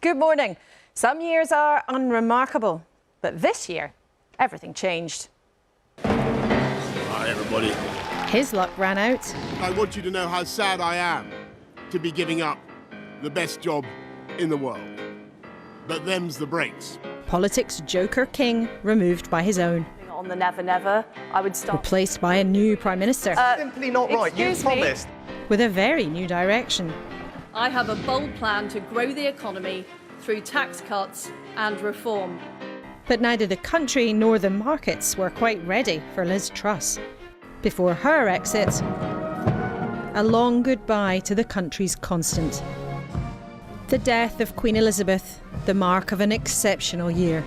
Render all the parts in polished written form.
Good morning. Some years are unremarkable, but this year, everything changed. Hi, everybody. His luck ran out. I want you to know how sad I am to be giving up the best job in the world. But them's the breaks. Politics Joker King removed by his own. On the Never Never, I would start. Replaced by a new Prime Minister. Simply not right. You promised. With a very new direction. I have a bold plan to grow the economy through tax cuts and reform. But neither the country nor the markets were quite ready for Liz Truss. Before her exit, a long goodbye to the country's constant. The death of Queen Elizabeth, the mark of an exceptional year.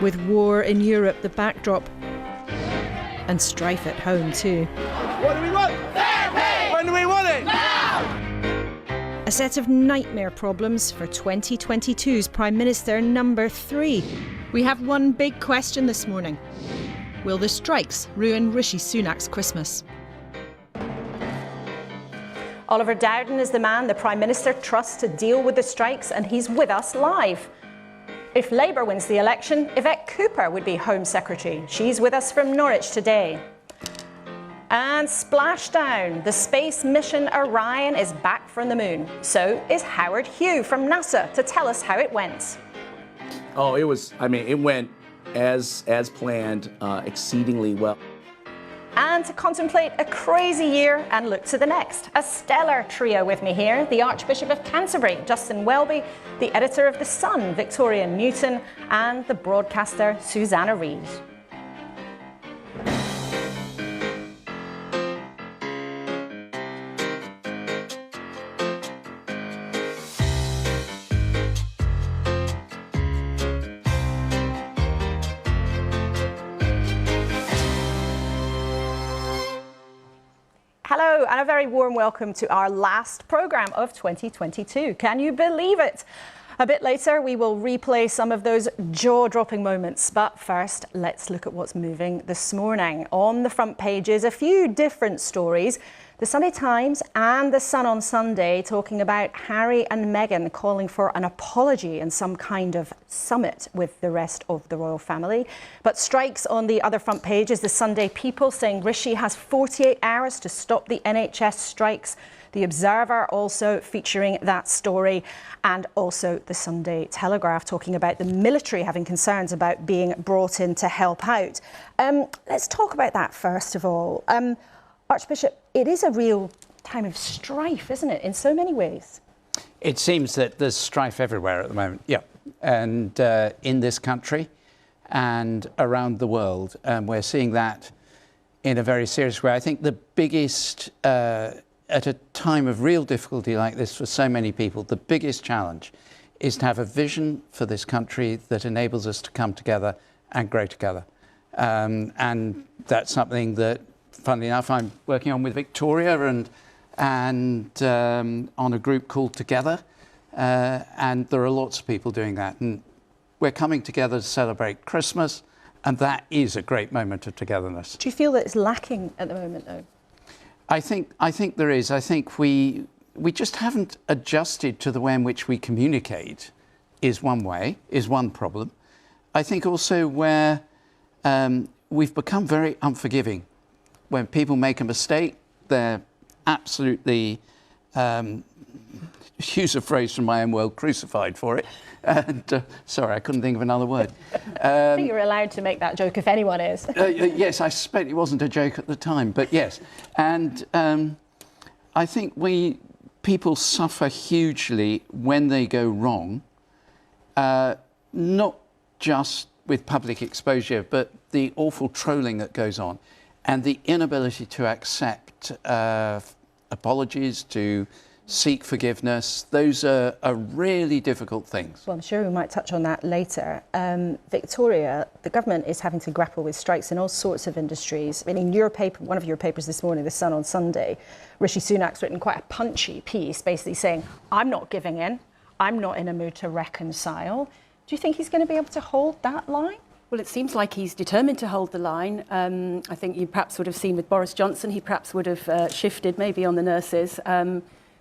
With war in Europe the backdrop, and strife at home too. What do we want? Fair pay! When do we want it? Now! A set of nightmare problems for 2022's Prime Minister number 3. We have one big question this morning. Will the strikes ruin Rishi Sunak's Christmas? Oliver Dowden is the man the Prime Minister trusts to deal with the strikes, and he's with us live. If Labour wins the election, Yvette Cooper would be Home Secretary. She's with us from Norwich today. And splashdown, the space mission Orion is back from the moon. So is Howard Hugh from NASA to tell us how it went. Oh, it went as planned, exceedingly well. And to contemplate a crazy year and look to the next. A stellar trio with me here. The Archbishop of Canterbury, Justin Welby, the editor of The Sun, Victoria Newton, and the broadcaster, Susanna Reid. Hello and a very warm welcome to our last programme of 2022. Can you believe it? A bit later we will replay some of those jaw-dropping moments, but first let's look at what's moving this morning. On the front pages, a few different stories. The Sunday Times and The Sun on Sunday talking about Harry and Meghan calling for an apology and some kind of summit with the rest of the royal family. But strikes on the other front pages, the Sunday People saying Rishi has 48 hours to stop the NHS strikes. The Observer also featuring that story, and also the Sunday Telegraph talking about the military having concerns about being brought in to help out. Let's talk about that first of all. Archbishop, it is a real time of strife, isn't it, in so many ways? It seems that there's strife everywhere at the moment, yeah. And in this country and around the world, we're seeing that in a very serious way. I think the biggest, at a time of real difficulty like this for so many people, the biggest challenge is to have a vision for this country that enables us to come together and grow together. And that's something that, funnily enough, I'm working on with Victoria and on a group called Together. And there are lots of people doing that. And we're coming together to celebrate Christmas. And that is a great moment of togetherness. Do you feel that it's lacking at the moment, though? I think there is. I think we just haven't adjusted to the way in which we communicate is one problem. I think also where we've become very unforgiving. When people make a mistake, they're absolutely, use a phrase from my own world, crucified for it. And sorry, I couldn't think of another word. I think you're allowed to make that joke if anyone is. Yes, I suspect it wasn't a joke at the time, but yes. And I think people suffer hugely when they go wrong, not just with public exposure, but the awful trolling that goes on. And the inability to accept apologies, to seek forgiveness, those are really difficult things. Well, I'm sure we might touch on that later. Victoria, the government is having to grapple with strikes in all sorts of industries. I mean, in your paper, one of your papers this morning, The Sun on Sunday, Rishi Sunak's written quite a punchy piece, basically saying, I'm not giving in, I'm not in a mood to reconcile. Do you think he's going to be able to hold that line? Well, it seems like he's determined to hold the line. I think you perhaps would have seen with Boris Johnson, he perhaps would have shifted maybe on the nurses.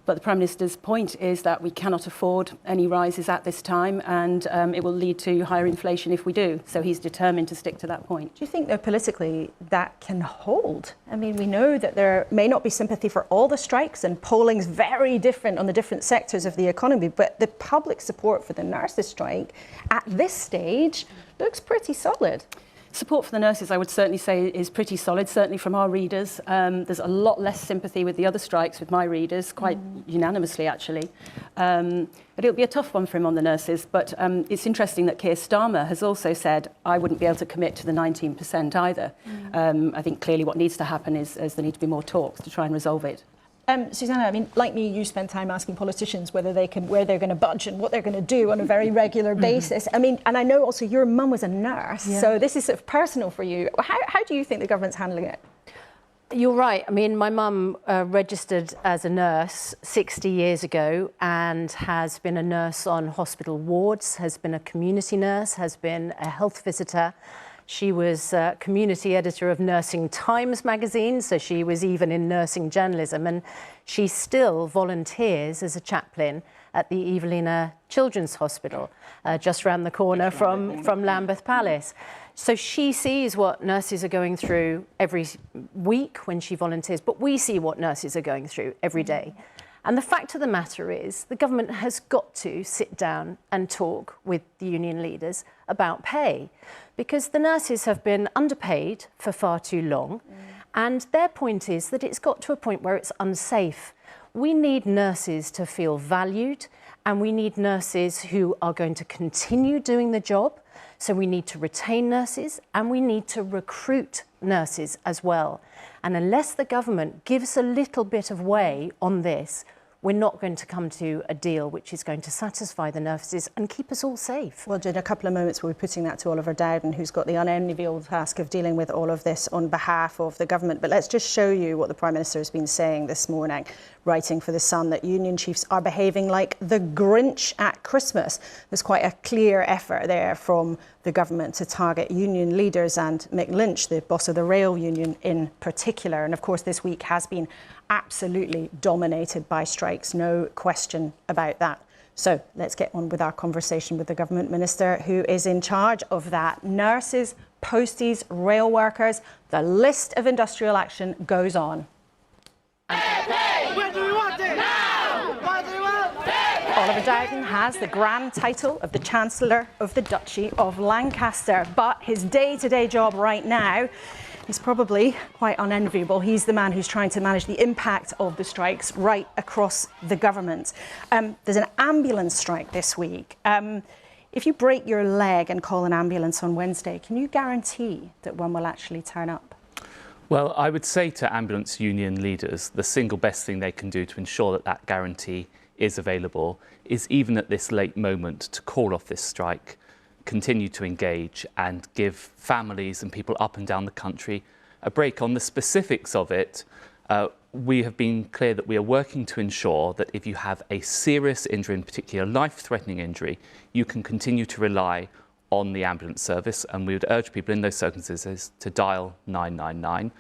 But the Prime Minister's point is that we cannot afford any rises at this time, and it will lead to higher inflation if we do. So he's determined to stick to that point. Do you think, though, politically that can hold? I mean, we know that there may not be sympathy for all the strikes, and polling's very different on the different sectors of the economy, but the public support for the nurses' strike at this stage looks pretty solid. Support for the nurses, I would certainly say, is pretty solid, certainly from our readers. There's a lot less sympathy with the other strikes with my readers, quite unanimously, actually. But it'll be a tough one for him on the nurses. But it's interesting that Keir Starmer has also said, I wouldn't be able to commit to the 19% either. I think clearly what needs to happen is there need to be more talks to try and resolve it. Susanna, I mean, like me, you spend time asking politicians whether they can, where they're going to budge and what they're going to do on a very regular basis. I mean, and I know also your mum was a nurse, so this is sort of personal for you. How do you think the government's handling it? You're right. I mean, my mum registered as a nurse 60 years ago and has been a nurse on hospital wards, has been a community nurse, has been a health visitor. She was community editor of Nursing Times magazine, so she was even in nursing journalism, and she still volunteers as a chaplain at the Evelina Children's Hospital, just round the corner from Lambeth Palace. So she sees what nurses are going through every week when she volunteers, but we see what nurses are going through every day. And the fact of the matter is the government has got to sit down and talk with the union leaders about pay, because the nurses have been underpaid for far too long. And their point is that it's got to a point where it's unsafe. We need nurses to feel valued, and we need nurses who are going to continue doing the job. So we need to retain nurses, and we need to recruit nurses as well. And unless the government gives a little bit of way on this, we're not going to come to a deal which is going to satisfy the nurses and keep us all safe. Well, in a couple of moments, we'll be putting that to Oliver Dowden, who's got the unenviable task of dealing with all of this on behalf of the government. But let's just show you what the Prime Minister has been saying this morning, writing for The Sun that union chiefs are behaving like the Grinch at Christmas. There's quite a clear effort there from the government to target union leaders and Mick Lynch, the boss of the rail union in particular. And of course, this week has been absolutely dominated by strikes, no question about that. So let's get on with our conversation with the government minister who is in charge of that. Nurses, posties, rail workers, the list of industrial action goes on. When do we want it? Now! Why do we want it? Oliver Dowden has the grand title of the Chancellor of the Duchy of Lancaster, but his day-to-day job right now is probably quite unenviable. He's the man who's trying to manage the impact of the strikes right across the government. There's an ambulance strike this week. If you break your leg and call an ambulance on Wednesday, can you guarantee that one will actually turn up? Well, I would say to ambulance union leaders, the single best thing they can do to ensure that that guarantee is available is, even at this late moment, to call off this strike, continue to engage and give families and people up and down the country a break. On the specifics of it, we have been clear that we are working to ensure that if you have a serious injury, in particular life-threatening injury, you can continue to rely on the ambulance service, and we would urge people in those circumstances to dial 999.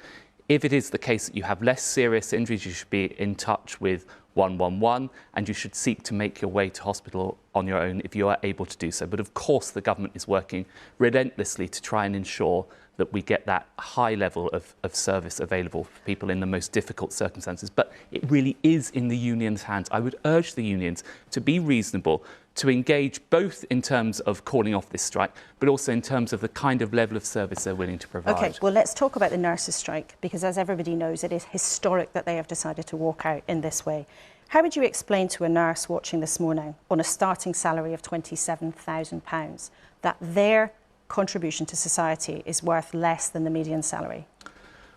If it is the case that you have less serious injuries, you should be in touch with 111, and you should seek to make your way to hospital on your own if you are able to do so. But of course, the government is working relentlessly to try and ensure that we get that high level of service available for people in the most difficult circumstances. But it really is in the unions' hands. I would urge the unions to be reasonable, to engage both in terms of calling off this strike, but also in terms of the kind of level of service they're willing to provide. OK, well, let's talk about the nurses' strike, because as everybody knows, it is historic that they have decided to walk out in this way. How would you explain to a nurse watching this morning on a starting salary of £27,000 that their contribution to society is worth less than the median salary?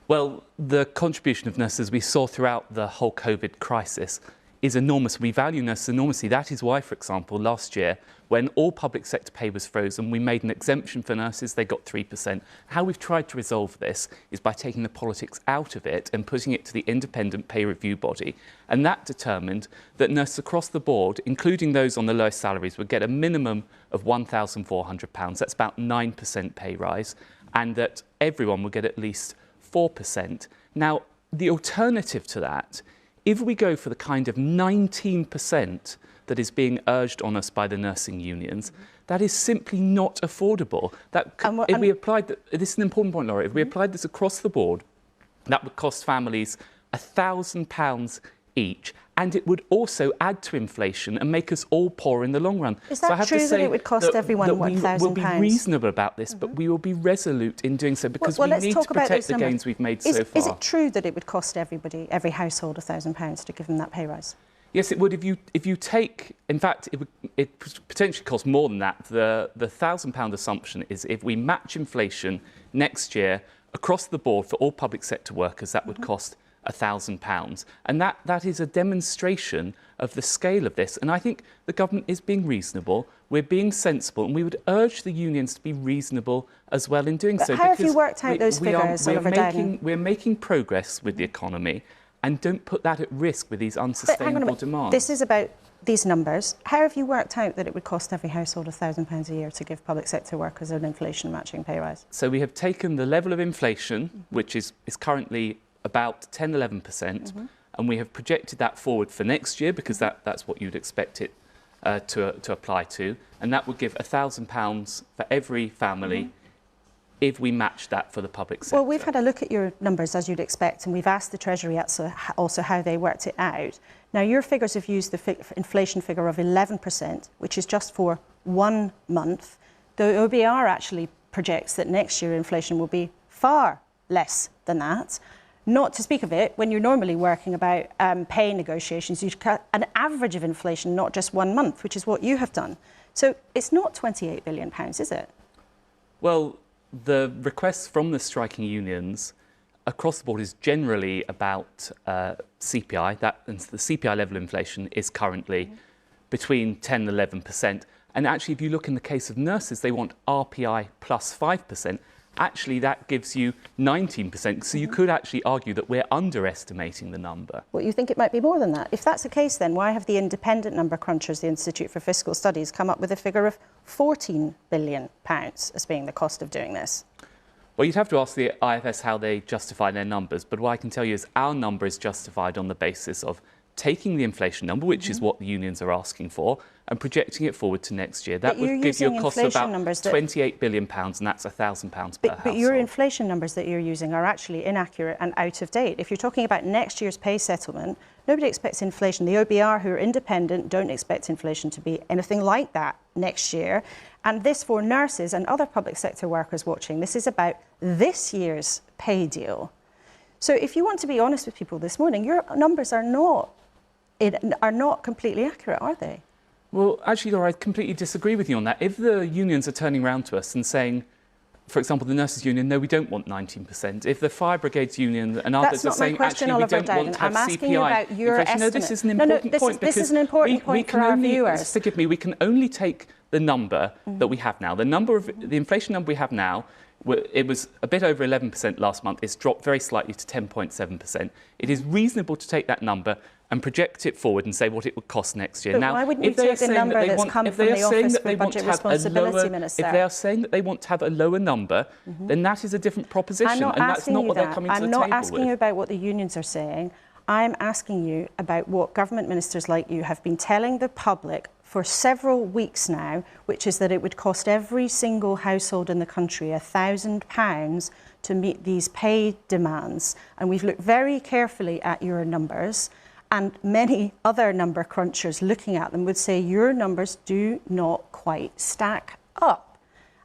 Well, the contribution of nurses we saw throughout the whole COVID crisis is enormous. We value nurses enormously. That is why, for example, last year, when all public sector pay was frozen, we made an exemption for nurses. They got 3%. How we've tried to resolve this is by taking the politics out of it and putting it to the independent pay review body. And that determined that nurses across the board, including those on the lowest salaries, would get a minimum of £1,400. That's about 9% pay rise. And that everyone would get at least 4%. Now, the alternative to that if we go for the kind of 19% that is being urged on us by the nursing unions, that is simply not affordable. If we applied this is an important point, Laura. If we applied this across the board, that would cost families £1,000 each, and it would also add to inflation and make us all poor in the long run. Is that true that it would cost everyone £1,000? We'll be reasonable about this, but we will be resolute in doing so because we need to protect the gains we've made so far. Is it true that it would cost every household £1,000 to give them that pay rise? Yes, it would. If you take, in fact, it potentially cost more than that. The £1,000 assumption is if we match inflation next year across the board for all public sector workers, that would cost £1,000. And that is a demonstration of the scale of this. And I think the government is being reasonable, we're being sensible, and we would urge the unions to be reasonable as well in doing so. How have you worked out those figures, Oliver Dowden? We're making progress with the economy, and don't put that at risk with these unsustainable demands. This is about these numbers. How have you worked out that it would cost every household £1,000 a year to give public sector workers an inflation matching pay rise? So we have taken the level of inflation, which is currently about 10-11%, and we have projected that forward for next year because that's what you'd expect it to apply to, and that would give £1,000 for every family if we match that for the public sector. Well, we've had a look at your numbers, as you'd expect, and we've asked the Treasury also how they worked it out. Now, your figures have used the inflation figure of 11%, which is just for 1 month. The OBR actually projects that next year inflation will be far less than that. Not to speak of it, when you're normally working about pay negotiations, you cut an average of inflation, not just 1 month, which is what you have done. So it's not £28 billion, is it? Well, the requests from the striking unions across the board is generally about CPI. And the CPI level of inflation is currently between 10 and 11%. And actually, if you look in the case of nurses, they want RPI plus 5%. Actually, that gives you 19%. So you could actually argue that we're underestimating the number. Well, you think it might be more than that. If that's the case, then why have the independent number crunchers, the Institute for Fiscal Studies, come up with a figure of £14 billion as being the cost of doing this? Well, you'd have to ask the IFS how they justify their numbers. But what I can tell you is our number is justified on the basis of taking the inflation number, which is what the unions are asking for, and projecting it forward to next year. That would give you a cost of about £28 billion, and that's £1,000 per household. But your inflation numbers that you're using are actually inaccurate and out of date. If you're talking about next year's pay settlement, nobody expects inflation. The OBR, who are independent, don't expect inflation to be anything like that next year. And this, for nurses and other public sector workers watching, this is about this year's pay deal. So if you want to be honest with people this morning, your numbers are not completely accurate, are they? Well, actually, Laura, I completely disagree with you on that. If the unions are turning around to us and saying, for example, the nurses' union, no, we don't want 19%. If the fire brigades union and others are saying, actually, we don't want to have CPI asking you about your inflation. No, this is an important point. This is an important point for our viewers. Forgive me, we can only take the number that we have now. The inflation number we have now, it was a bit over 11% last month. It's dropped very slightly to 10.7%. It is reasonable to take that number and project it forward and say what it would cost next year. But now, why wouldn't you take the number that's come from the Office for Budget Responsibility, Minister? If they are saying that they want to have a lower number, then that is a different proposition, and that's not what they're coming to the table with. I'm not asking you about what the unions are saying. I'm asking you about what government ministers like you have been telling the public for several weeks now, which is that it would cost every single household in the country £1,000 to meet these pay demands. And we've looked very carefully at your numbers, and many other number crunchers looking at them would say your numbers do not quite stack up.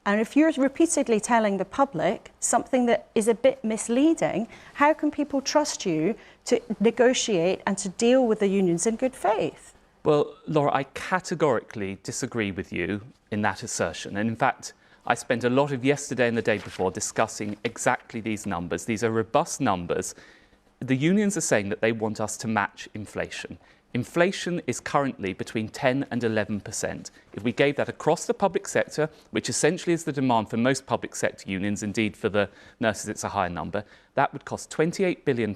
And if you're repeatedly telling the public something that is a bit misleading, how can people trust you to negotiate and to deal with the unions in good faith? Well, Laura, I categorically disagree with you in that assertion. And in fact, I spent a lot of yesterday and the day before discussing exactly these numbers. These are robust numbers. The unions are saying that they want us to match inflation. Inflation is currently between 10 and 11%. If we gave that across the public sector, which essentially is the demand for most public sector unions, indeed for the nurses it's a higher number, that would cost £28 billion.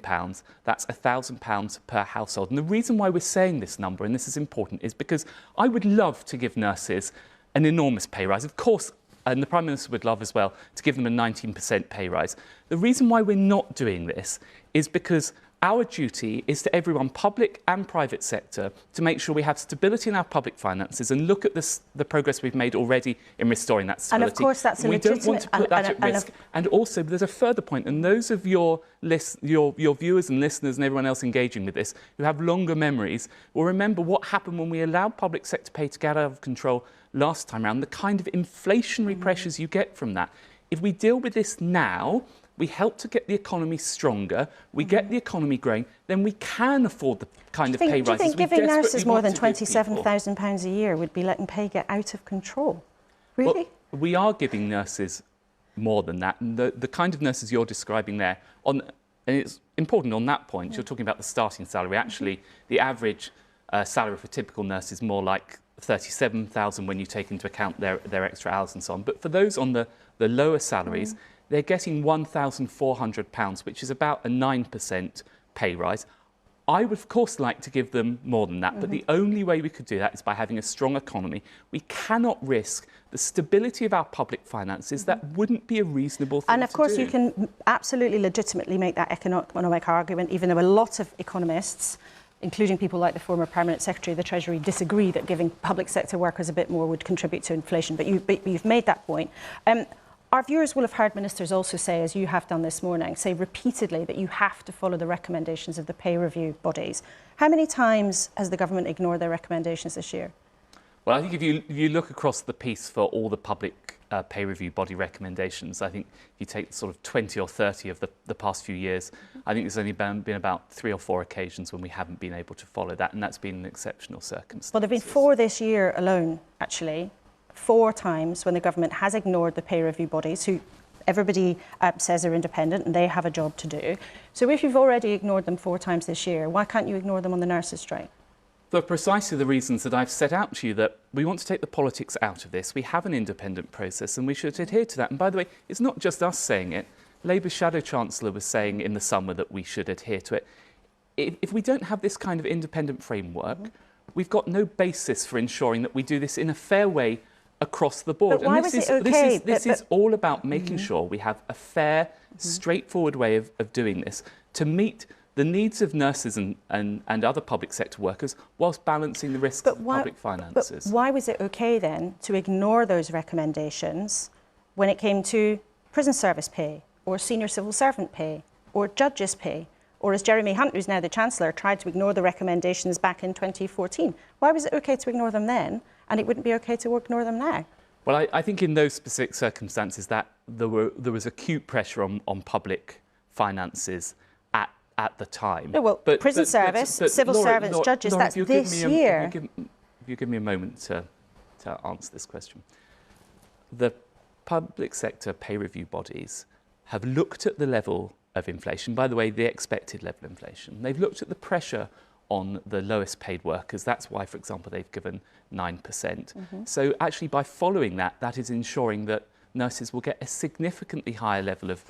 That's £1,000 per household. And the reason why we're saying this number, and this is important, is because I would love to give nurses an enormous pay rise. Of course, and the Prime Minister would love as well to give them a 19% pay rise. The reason why we're not doing this is because Our duty is to everyone, public and private sector, to make sure we have stability in our public finances and look at the progress we've made already in restoring that stability. And of course that's a we legitimate... don't want to put that at risk. And also, there's a further point, and those of your viewers and listeners and everyone else engaging with this who have longer memories will remember what happened when we allowed public sector pay to get out of control last time around, the kind of inflationary pressures you get from that. If we deal with this now, we help to get the economy stronger, we get the economy growing, then we can afford the kind of pay rises. Do you think giving nurses more than £27,000 a year would be letting pay get out of control? Really? Well, we are giving nurses more than that. And the kind of nurses you're describing there, and it's important on that point, you're talking about the starting salary. Actually, the average salary for a typical nurse is more like 37,000 when you take into account their extra hours and so on. But for those on the lower salaries, they're getting £1,400, which is about a 9% pay rise. I would, of course, like to give them more than that, but the only way we could do that is by having a strong economy. We cannot risk the stability of our public finances. That wouldn't be a reasonable thing to do. And of course, you can absolutely legitimately make that economic argument, even though a lot of economists, including people like the former Permanent Secretary of the Treasury, disagree that giving public sector workers a bit more would contribute to inflation. But you've made that point. Our viewers will have heard ministers also say, as you have done this morning, say repeatedly that you have to follow the recommendations of the pay review bodies. How many times has the government ignored their recommendations this year? Well, I think if you look across the piece for all the public pay review body recommendations, I think if you take sort of 20 or 30 of the past few years, I think there's only been about 3 or 4 occasions when we haven't been able to follow that, and that's been an exceptional circumstance. Well, there have been 4 this year alone, actually. 4 times when the government has ignored the pay review bodies, who everybody says are independent and they have a job to do. So if you've already ignored them 4 times this year, why can't you ignore them on the nurses' strike? For precisely the reasons that I've set out to you, that we want to take the politics out of this. We have an independent process and we should adhere to that. And by the way, it's not just us saying it. Labour's Shadow Chancellor was saying in the summer that we should adhere to it. If we don't have this kind of independent framework, we've got no basis for ensuring that we do this in a fair way across the board. But why was it okay? This is all about making sure we have a fair, straightforward way of doing this to meet the needs of nurses and other public sector workers whilst balancing the risks of public finances. But why was it okay then to ignore those recommendations when it came to prison service pay or senior civil servant pay or judges' pay? Or as Jeremy Hunt, who's now the Chancellor, tried to ignore the recommendations back in 2014. Why was it okay to ignore them then, and it wouldn't be okay to ignore them now? Well, I think in those specific circumstances that there was acute pressure on public finances at the time. No, well, prison service, civil servants, judges, Laura, that's this year. If you give me a moment to answer this question. The public sector pay review bodies have looked at the level of inflation, by the way, the expected level of inflation. They've looked at the pressure on the lowest paid workers. That's why, for example, they've given 9%. So actually, by following that is ensuring that nurses will get a significantly higher level of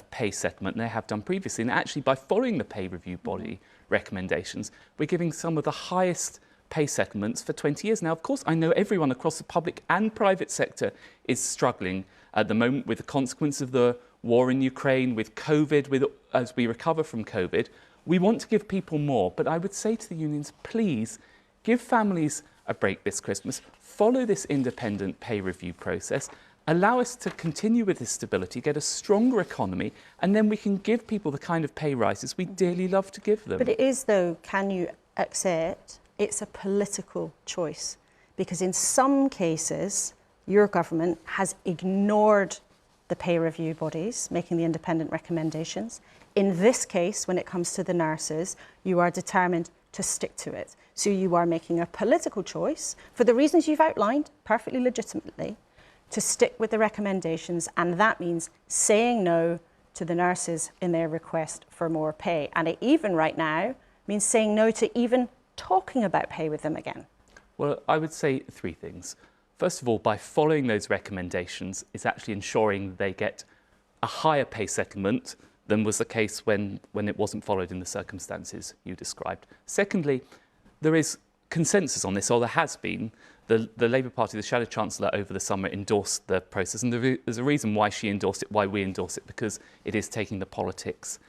pay settlement than they have done previously. And actually, by following the pay review body recommendations, we're giving some of the highest pay settlements for 20 years. Now, of course, I know everyone across the public and private sector is struggling at the moment with the consequence of the war in Ukraine, with COVID, as we recover from COVID. We want to give people more, but I would say to the unions, please give families a break this Christmas, follow this independent pay review process, allow us to continue with this stability, get a stronger economy, and then we can give people the kind of pay rises we dearly love to give them. But it is, though, can you accept, it's a political choice, because in some cases, your government has ignored the pay review bodies, making the independent recommendations. In this case, when it comes to the nurses, you are determined to stick to it. So you are making a political choice, for the reasons you've outlined, perfectly legitimately, to stick with the recommendations, and that means saying no to the nurses in their request for more pay. And it even right now means saying no to even talking about pay with them again. Well, I would say 3 things. First of all, by following those recommendations, it's actually ensuring they get a higher pay settlement than was the case when it wasn't followed in the circumstances you described. Secondly, there is consensus on this, or there has been. The Labour Party, the Shadow Chancellor over the summer endorsed the process, and there's a reason why she endorsed it, why we endorse it, because it is taking the politics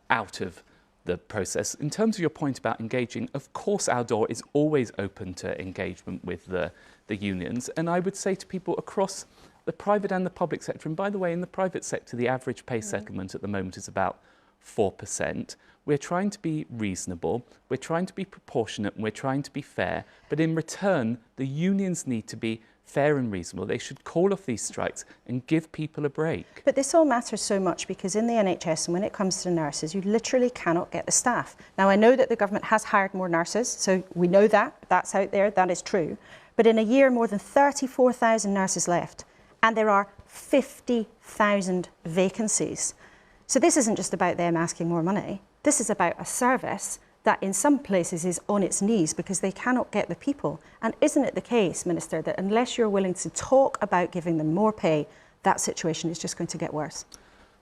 out of the process. In terms of your point about engaging, of course our door is always open to engagement with the unions. And I would say to people across the private and the public sector, and by the way, in the private sector, the average pay settlement at the moment is about 4%. We're trying to be reasonable, we're trying to be proportionate, and we're trying to be fair. But in return, the unions need to be fair and reasonable. They should call off these strikes and give people a break. But this all matters so much because in the NHS, and when it comes to nurses, you literally cannot get the staff. Now, I know that the government has hired more nurses, so we know that. That's out there. That is true. But in a year, more than 34,000 nurses left, and there are 50,000 vacancies. So this isn't just about them asking more money. This is about a service that in some places is on its knees because they cannot get the people. And isn't it the case, Minister, that unless you're willing to talk about giving them more pay, that situation is just going to get worse?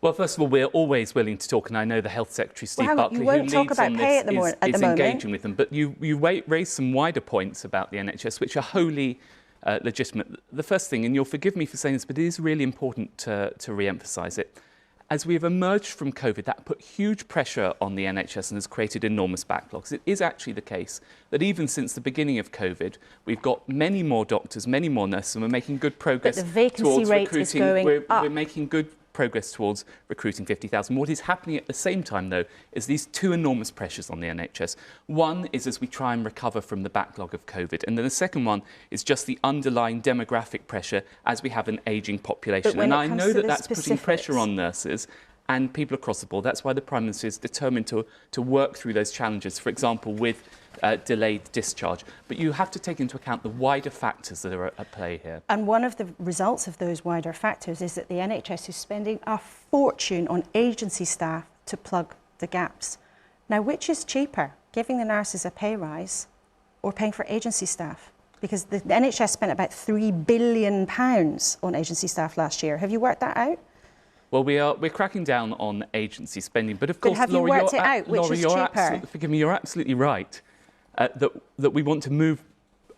Well, first of all, we're always willing to talk, and I know the Health Secretary, Steve Buckley, who leads on this, is engaging with them. But you raise some wider points about the NHS, which are wholly legitimate. The first thing, and you'll forgive me for saying this, but it is really important to re-emphasise it. As we have emerged from COVID, that put huge pressure on the NHS and has created enormous backlogs. It is actually the case that even since the beginning of COVID, we've got many more doctors, many more nurses, and we're making good progress. But the vacancy rate is going up. We're making good progress towards recruiting 50,000. What is happening at the same time, though, is these two enormous pressures on the NHS. One is as we try and recover from the backlog of COVID, and then the second one is just the underlying demographic pressure as we have an ageing population. And I know that that's putting pressure on nurses and people across the board. That's why the Prime Minister is determined to work through those challenges, for example, with delayed discharge. But you have to take into account the wider factors that are at play here. And one of the results of those wider factors is that the NHS is spending a fortune on agency staff to plug the gaps. Now, which is cheaper, giving the nurses a pay rise or paying for agency staff? Because the NHS spent about £3 billion on agency staff last year. Have you worked that out? Well, we're cracking down on agency spending, but of course, have you Laura, worked it out? Which is cheaper? Forgive me, you're absolutely right that we want to move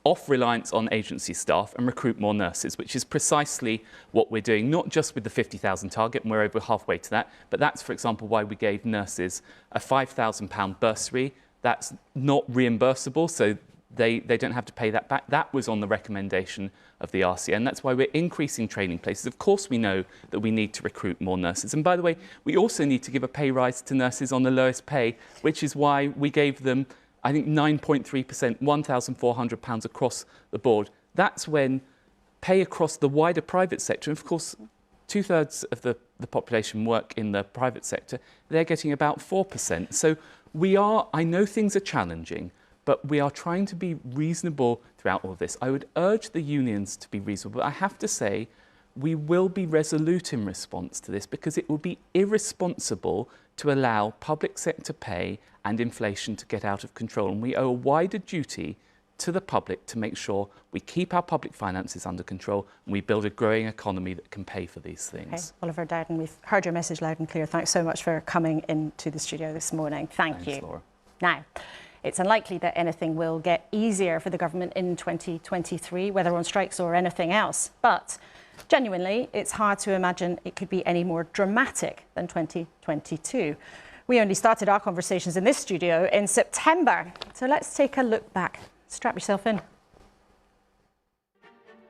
off reliance on agency staff and recruit more nurses, which is precisely what we're doing, not just with the 50,000 target, and we're over halfway to that, but that's, for example, why we gave nurses a £5,000 bursary. That's not reimbursable, so they don't have to pay that back. That was on the recommendation of the RCN. That's why we're increasing training places. Of course, we know that we need to recruit more nurses. And by the way, we also need to give a pay rise to nurses on the lowest pay, which is why we gave them, I think, 9.3%, £1,400 across the board. That's when pay across the wider private sector, and of course, 2/3 of the population work in the private sector, they're getting about 4%. So I know things are challenging, but we are trying to be reasonable throughout all of this. I would urge the unions to be reasonable, but I have to say we will be resolute in response to this because it would be irresponsible to allow public sector pay and inflation to get out of control. And we owe a wider duty to the public to make sure we keep our public finances under control and we build a growing economy that can pay for these things. Okay. Oliver Dowden, we've heard your message loud and clear. Thanks so much for coming into the studio this morning. Thanks, you. Laura. Now, it's unlikely that anything will get easier for the government in 2023, whether on strikes or anything else. But genuinely, it's hard to imagine it could be any more dramatic than 2022. We only started our conversations in this studio in September. So let's take a look back. Strap yourself in.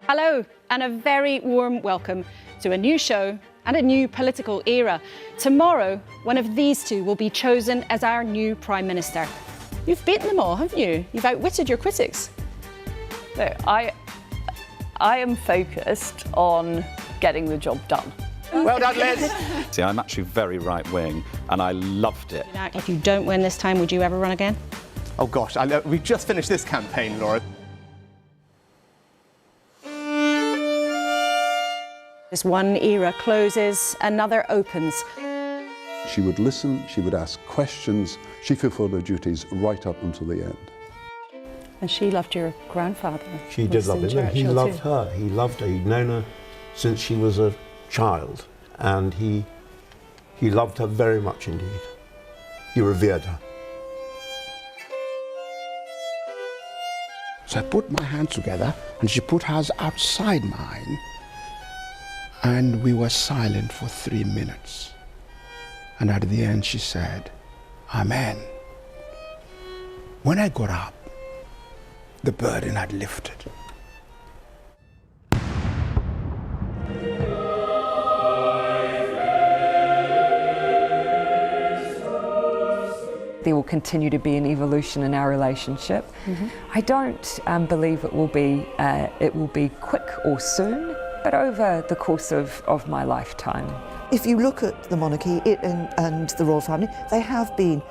Hello, and a very warm welcome to a new show and a new political era. Tomorrow, one of these two will be chosen as our new Prime Minister. You've beaten them all, haven't you? You've outwitted your critics. No, I am focused on getting the job done. Well done, Liz. See, I'm actually very right-wing, and I loved it. If you don't win this time, would you ever run again? Oh gosh, we've just finished this campaign, Laura. As one era closes, another opens. She would listen, she would ask questions, she fulfilled her duties right up until the end. And she loved your grandfather. She did love him, and he loved her. He loved her. He'd known her since she was a child, and he loved her very much indeed. He revered her. So I put my hands together, and she put hers outside mine, and we were silent for 3 minutes. And at the end she said, Amen. When I got up, the burden had lifted. There will continue to be an evolution in our relationship. I don't believe it will be quick or soon, but over the course of my lifetime. If you look at the monarchy and the royal family, they have been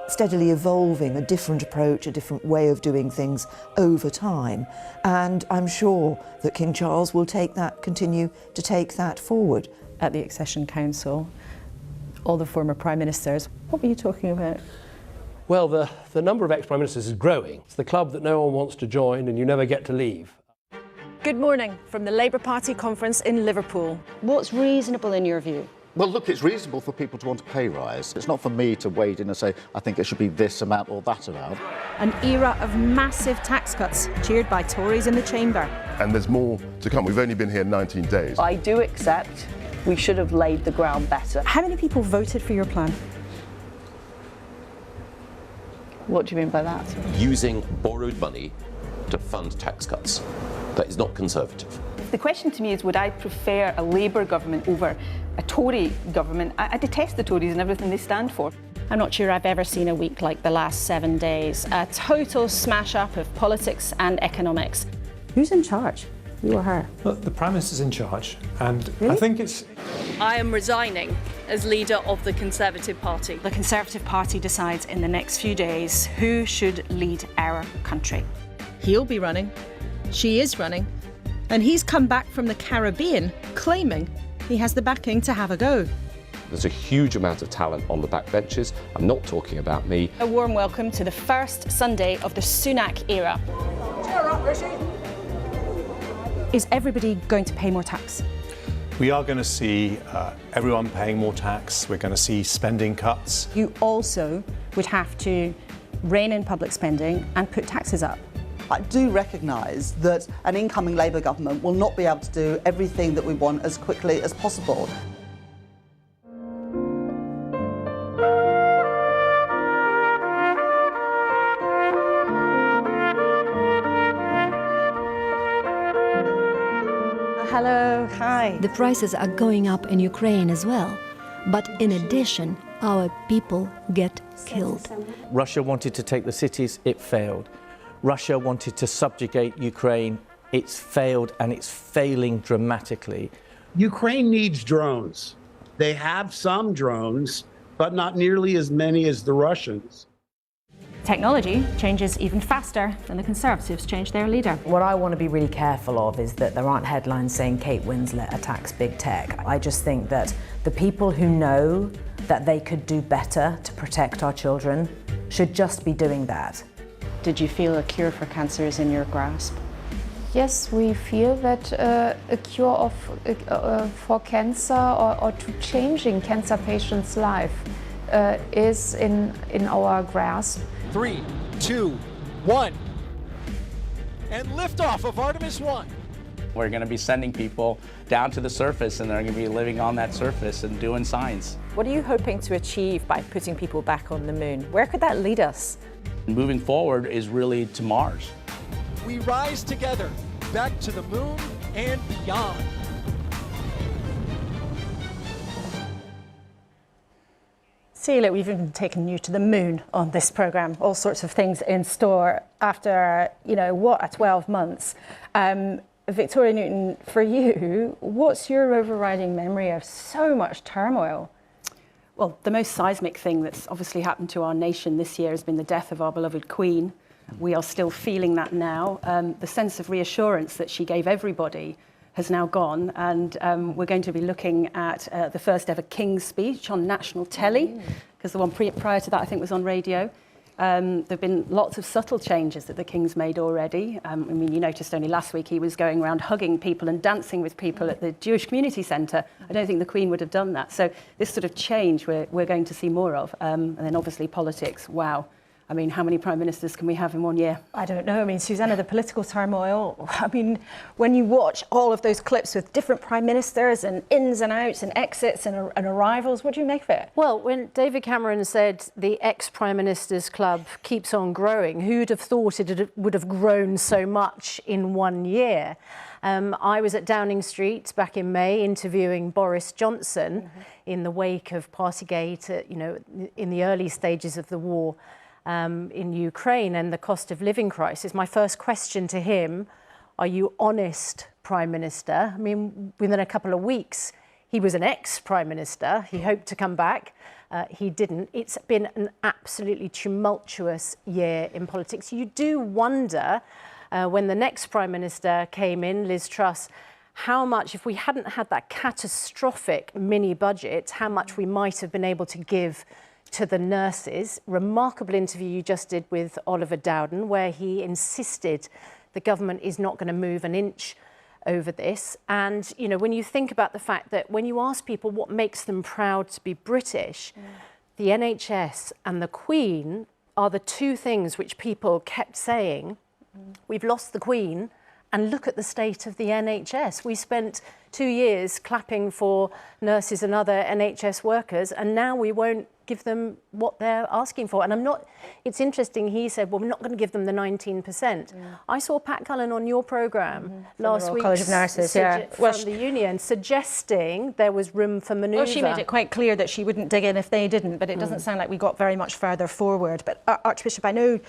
steadily evolving a different approach, a different way of doing things over time. And I'm sure that King Charles will continue to take that forward. At the Accession Council, all the former Prime Ministers, what were you talking about? Well, the number of ex-Prime Ministers is growing. It's the club that no one wants to join and you never get to leave. Good morning from the Labour Party conference in Liverpool. What's reasonable in your view? Well, look, it's reasonable for people to want a pay rise. It's not for me to wade in and say, I think it should be this amount or that amount. An era of massive tax cuts, cheered by Tories in the chamber. And there's more to come. We've only been here 19 days. I do accept we should have laid the ground better. How many people voted for your plan? What do you mean by that? Using borrowed money to fund tax cuts. That is not conservative. The question to me is, would I prefer a Labour government over a Tory government? I detest the Tories and everything they stand for. I'm not sure I've ever seen a week like the last 7 days. A total smash-up of politics and economics. Who's in charge? You or her? Well, the Prime Minister's in charge, and I think it's... I am resigning as leader of the Conservative Party. The Conservative Party decides in the next few days who should lead our country. He'll be running. She is running. And he's come back from the Caribbean claiming he has the backing to have a go. There's a huge amount of talent on the backbenches. I'm not talking about me. A warm welcome to the first Sunday of the Sunak era. Cheer up, Rishi. Is everybody going to pay more tax? We are going to see everyone paying more tax. We're going to see spending cuts. You also would have to rein in public spending and put taxes up. I do recognise that an incoming Labour government will not be able to do everything that we want as quickly as possible. Hello, hi. The prices are going up in Ukraine as well. But in addition, our people get killed. Russia wanted to take the cities, it failed. Russia wanted to subjugate Ukraine, it's failed and it's failing dramatically. Ukraine needs drones. They have some drones, but not nearly as many as the Russians. Technology changes even faster than the Conservatives change their leader. What I want to be really careful of is that there aren't headlines saying Kate Winslet attacks big tech. I just think that the people who know that they could do better to protect our children should just be doing that. Did you feel a cure for cancer is in your grasp? Yes, we feel that a cure for cancer or to changing cancer patients' life is in our grasp. 3, 2, 1. And liftoff of Artemis 1. We're going to be sending people down to the surface and they're going to be living on that surface and doing science. What are you hoping to achieve by putting people back on the moon? Where could that lead us? Moving forward is really to Mars. We rise together, back to the moon and beyond. See, look, we've even taken you to the moon on this programme. All sorts of things in store after, what, a 12 months. Victoria Newton, for you, what's your overriding memory of so much turmoil? Well, the most seismic thing that's obviously happened to our nation this year has been the death of our beloved Queen. We are still feeling that now. The sense of reassurance that she gave everybody has now gone, and we're going to be looking at the first ever King's speech on national telly, because the one prior to that I think was on radio. There have been lots of subtle changes that the King's made already. I mean, you noticed only last week he was going around hugging people and dancing with people at the Jewish Community Centre. I don't think the Queen would have done that. So this sort of change we're going to see more of. And then obviously politics, wow. I mean, how many prime ministers can we have in 1 year? I don't know. I mean, Susanna, the political turmoil, I mean, when you watch all of those clips with different prime ministers and ins and outs and exits and arrivals, what do you make of it? Well, when David Cameron said the ex-prime ministers club keeps on growing, who'd have thought it would have grown so much in 1 year? I was at Downing Street back in May interviewing Boris Johnson in the wake of Partygate, you know, in the early stages of the war in Ukraine and the cost of living crisis. My first question to him, are you honest, Prime Minister? I mean, within a couple of weeks, he was an ex-Prime Minister. He hoped to come back. He didn't. It's been an absolutely tumultuous year in politics. You do wonder, when the next Prime Minister came in, Liz Truss, how much, if we hadn't had that catastrophic mini budget, how much we might have been able to give to the nurses. Remarkable interview you just did with Oliver Dowden, where he insisted the government is not going to move an inch over this. And, you know, when you think about the fact that when you ask people what makes them proud to be British, the NHS and the Queen are the two things which people kept saying, we've lost the Queen, and look at the state of the NHS. We spent 2 years clapping for nurses and other NHS workers, and now we won't give them what they're asking for. And I'm not, it's interesting, he said, well, we're not going to give them the 19%. I saw Pat Cullen on your programme last week, College of Nurses, from the union, suggesting there was room for manoeuvre. Well, she made it quite clear that she wouldn't dig in if they didn't, but it doesn't sound like we got very much further forward. But Archbishop, I know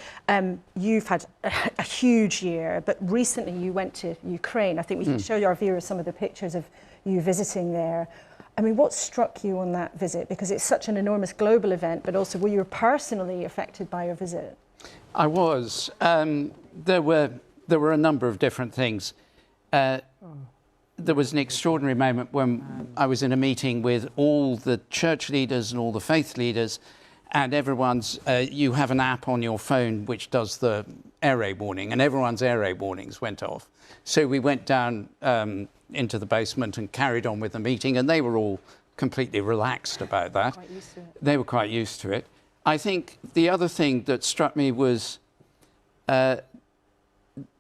you've had a huge year, but recently you went to Ukraine. I think we can show our viewers some of the pictures of you visiting there. I mean, what struck you on that visit? Because it's such an enormous global event, but also were you personally affected by your visit? I was. There were a number of different things. There was an extraordinary moment when I was in a meeting with all the church leaders and all the faith leaders, and everyone's, you have an app on your phone which does the air raid warning, and everyone's air raid warnings went off. So we went down into the basement and carried on with the meeting, and they were all completely relaxed about that. Quite used to it. They were quite used to it. I think the other thing that struck me was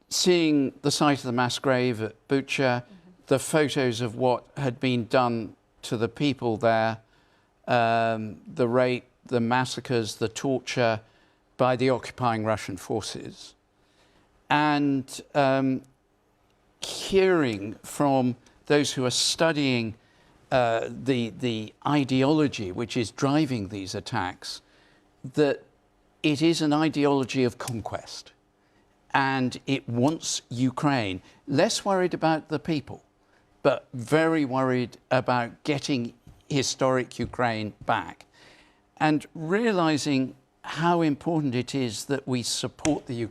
seeing the site of the mass grave at Bucha, the photos of what had been done to the people there, the rape, the massacres, the torture by the occupying Russian forces. And hearing from those who are studying the ideology which is driving these attacks, that it is an ideology of conquest and it wants Ukraine, less worried about the people, but very worried about getting historic Ukraine back, and realizing how important it is that we support the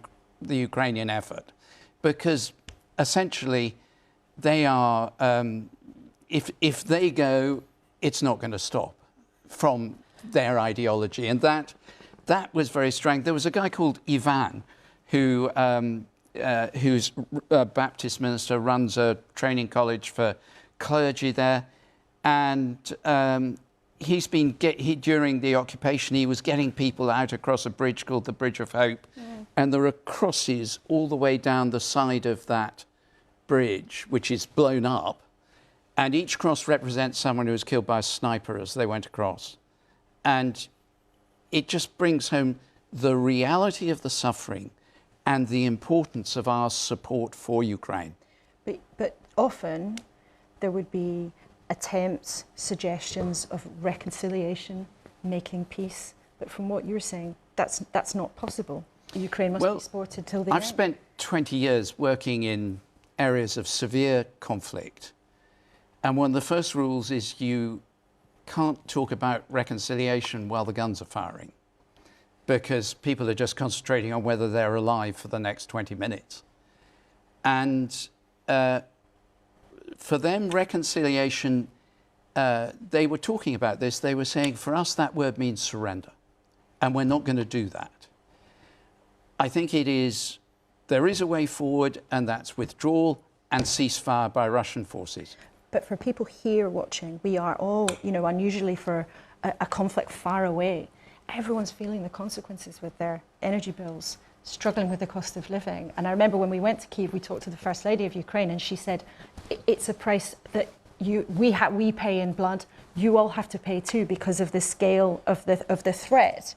Ukrainian effort, because essentially they are, if they go, it's not going to stop from their ideology. And that was very strange. There was a guy called Yvette who who's a Baptist minister, runs a training college for clergy there, and he's been during the occupation, he was getting people out across a bridge called the Bridge of Hope, and there are crosses all the way down the side of that bridge, which is blown up, and each cross represents someone who was killed by a sniper as they went across. And it just brings home the reality of the suffering and the importance of our support for Ukraine. But often there would be attempts, suggestions of reconciliation, making peace. But from what you're saying, that's not possible. Ukraine must be supported till the end. I've spent 20 years working in areas of severe conflict. And one of the first rules is you can't talk about reconciliation while the guns are firing, because people are just concentrating on whether they're alive for the next 20 minutes. And for them, reconciliation, they were talking about this, they were saying, for us, that word means surrender, and we're not going to do that. I think there is a way forward, and that's withdrawal and ceasefire by Russian forces. But for people here watching, we are all, unusually for a conflict far away, everyone's feeling the consequences with their energy bills, struggling with the cost of living. And I remember when we went to Kyiv, we talked to the First Lady of Ukraine, and she said, it's a price that we pay in blood, you all have to pay too, because of the scale of the threat.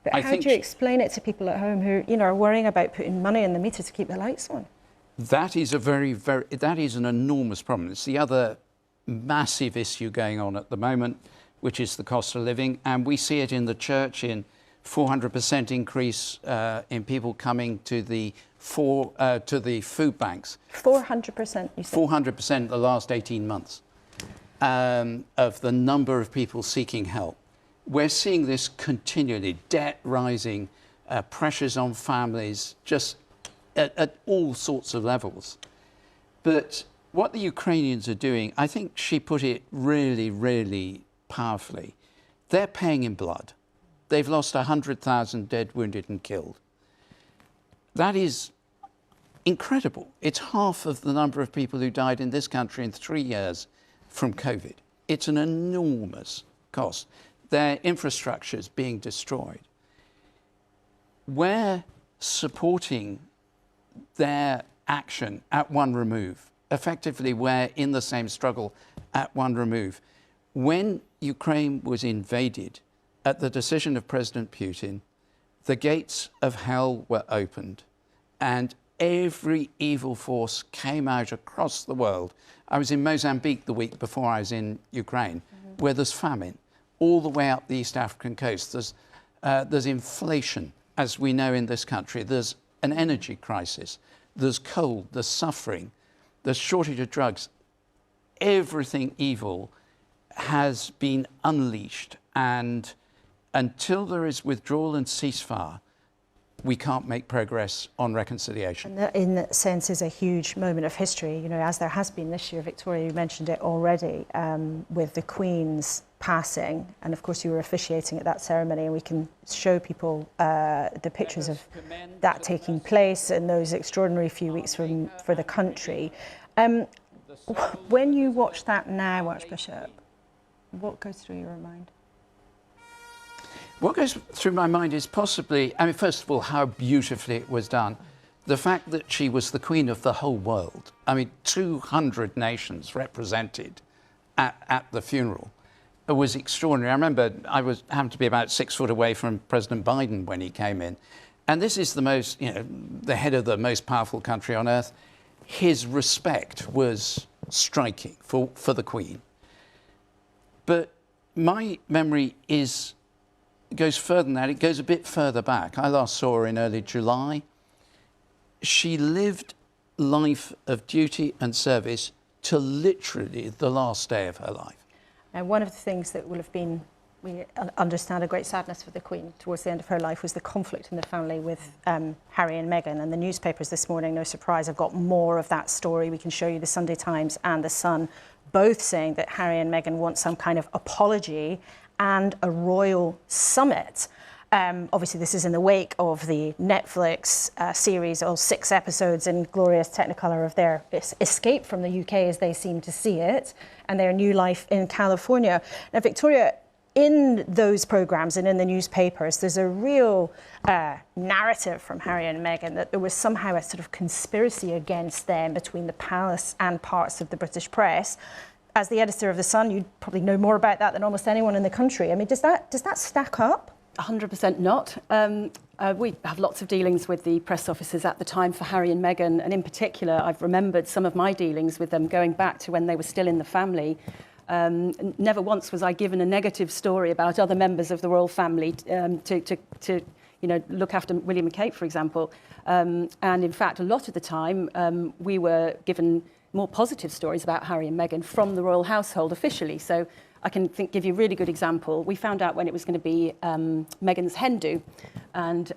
But how do you explain it to people at home who, are worrying about putting money in the meter to keep the lights on? That is that is an enormous problem. It's the other massive issue going on at the moment, which is the cost of living, and we see it in the church in 400% increase in people coming to the food banks. 400%, you said? 400% in the last 18 months of the number of people seeking help. We're seeing this continually, debt rising, pressures on families, just at all sorts of levels. But what the Ukrainians are doing, I think she put it really, really powerfully. They're paying in blood. They've lost 100,000 dead, wounded and killed. That is incredible. It's half of the number of people who died in this country in 3 years from COVID. It's an enormous cost. Their infrastructure is being destroyed. We're supporting their action at one remove. Effectively, we're in the same struggle at one remove. When Ukraine was invaded, at the decision of President Putin, the gates of hell were opened and every evil force came out across the world. I was in Mozambique the week before I was in Ukraine, where there's famine all the way up the East African coast. There's inflation, as we know in this country. There's an energy crisis. There's cold, there's suffering, there's shortage of drugs. Everything evil has been unleashed, and until there is withdrawal and ceasefire, we can't make progress on reconciliation. And that, in that sense, is a huge moment of history, as there has been this year. Victoria, you mentioned it already, with the Queen's passing, and of course you were officiating at that ceremony, and we can show people the pictures of that taking place in those extraordinary few weeks for the country. When you watch that now, Archbishop, what goes through your mind? What goes through my mind is possibly, first of all, how beautifully it was done. The fact that she was the Queen of the whole world. 200 nations represented at the funeral. It was extraordinary. I remember I happened to be about 6 foot away from President Biden when he came in. And this is the most, the head of the most powerful country on earth. His respect was striking for the Queen. But my memory goes further than that. It goes a bit further back. I last saw her in early July. She lived life of duty and service to literally the last day of her life. And one of the things that will have been, we understand, a great sadness for the Queen towards the end of her life was the conflict in the family with Harry and Meghan. And the newspapers this morning, no surprise, have got more of that story. We can show you the Sunday Times and the Sun, both saying that Harry and Meghan want some kind of apology and a royal summit. Obviously, this is in the wake of the Netflix series, all 6 episodes in glorious Technicolor of their escape from the UK, as they seem to see it, and their new life in California. Now, Victoria, in those programmes and in the newspapers, there's a real narrative from Harry and Meghan that there was somehow a sort of conspiracy against them between the palace and parts of the British press. As the editor of The Sun, you'd probably know more about that than almost anyone in the country. Does that stack up? 100% not. We have lots of dealings with the press officers at the time for Harry and Meghan, and in particular, I've remembered some of my dealings with them going back to when they were still in the family. Never once was I given a negative story about other members of the royal family to look after William and Kate, for example. And in fact, a lot of the time, we were given more positive stories about Harry and Meghan from the royal household officially. So I can give you a really good example. We found out when it was going to be Meghan's hen do, and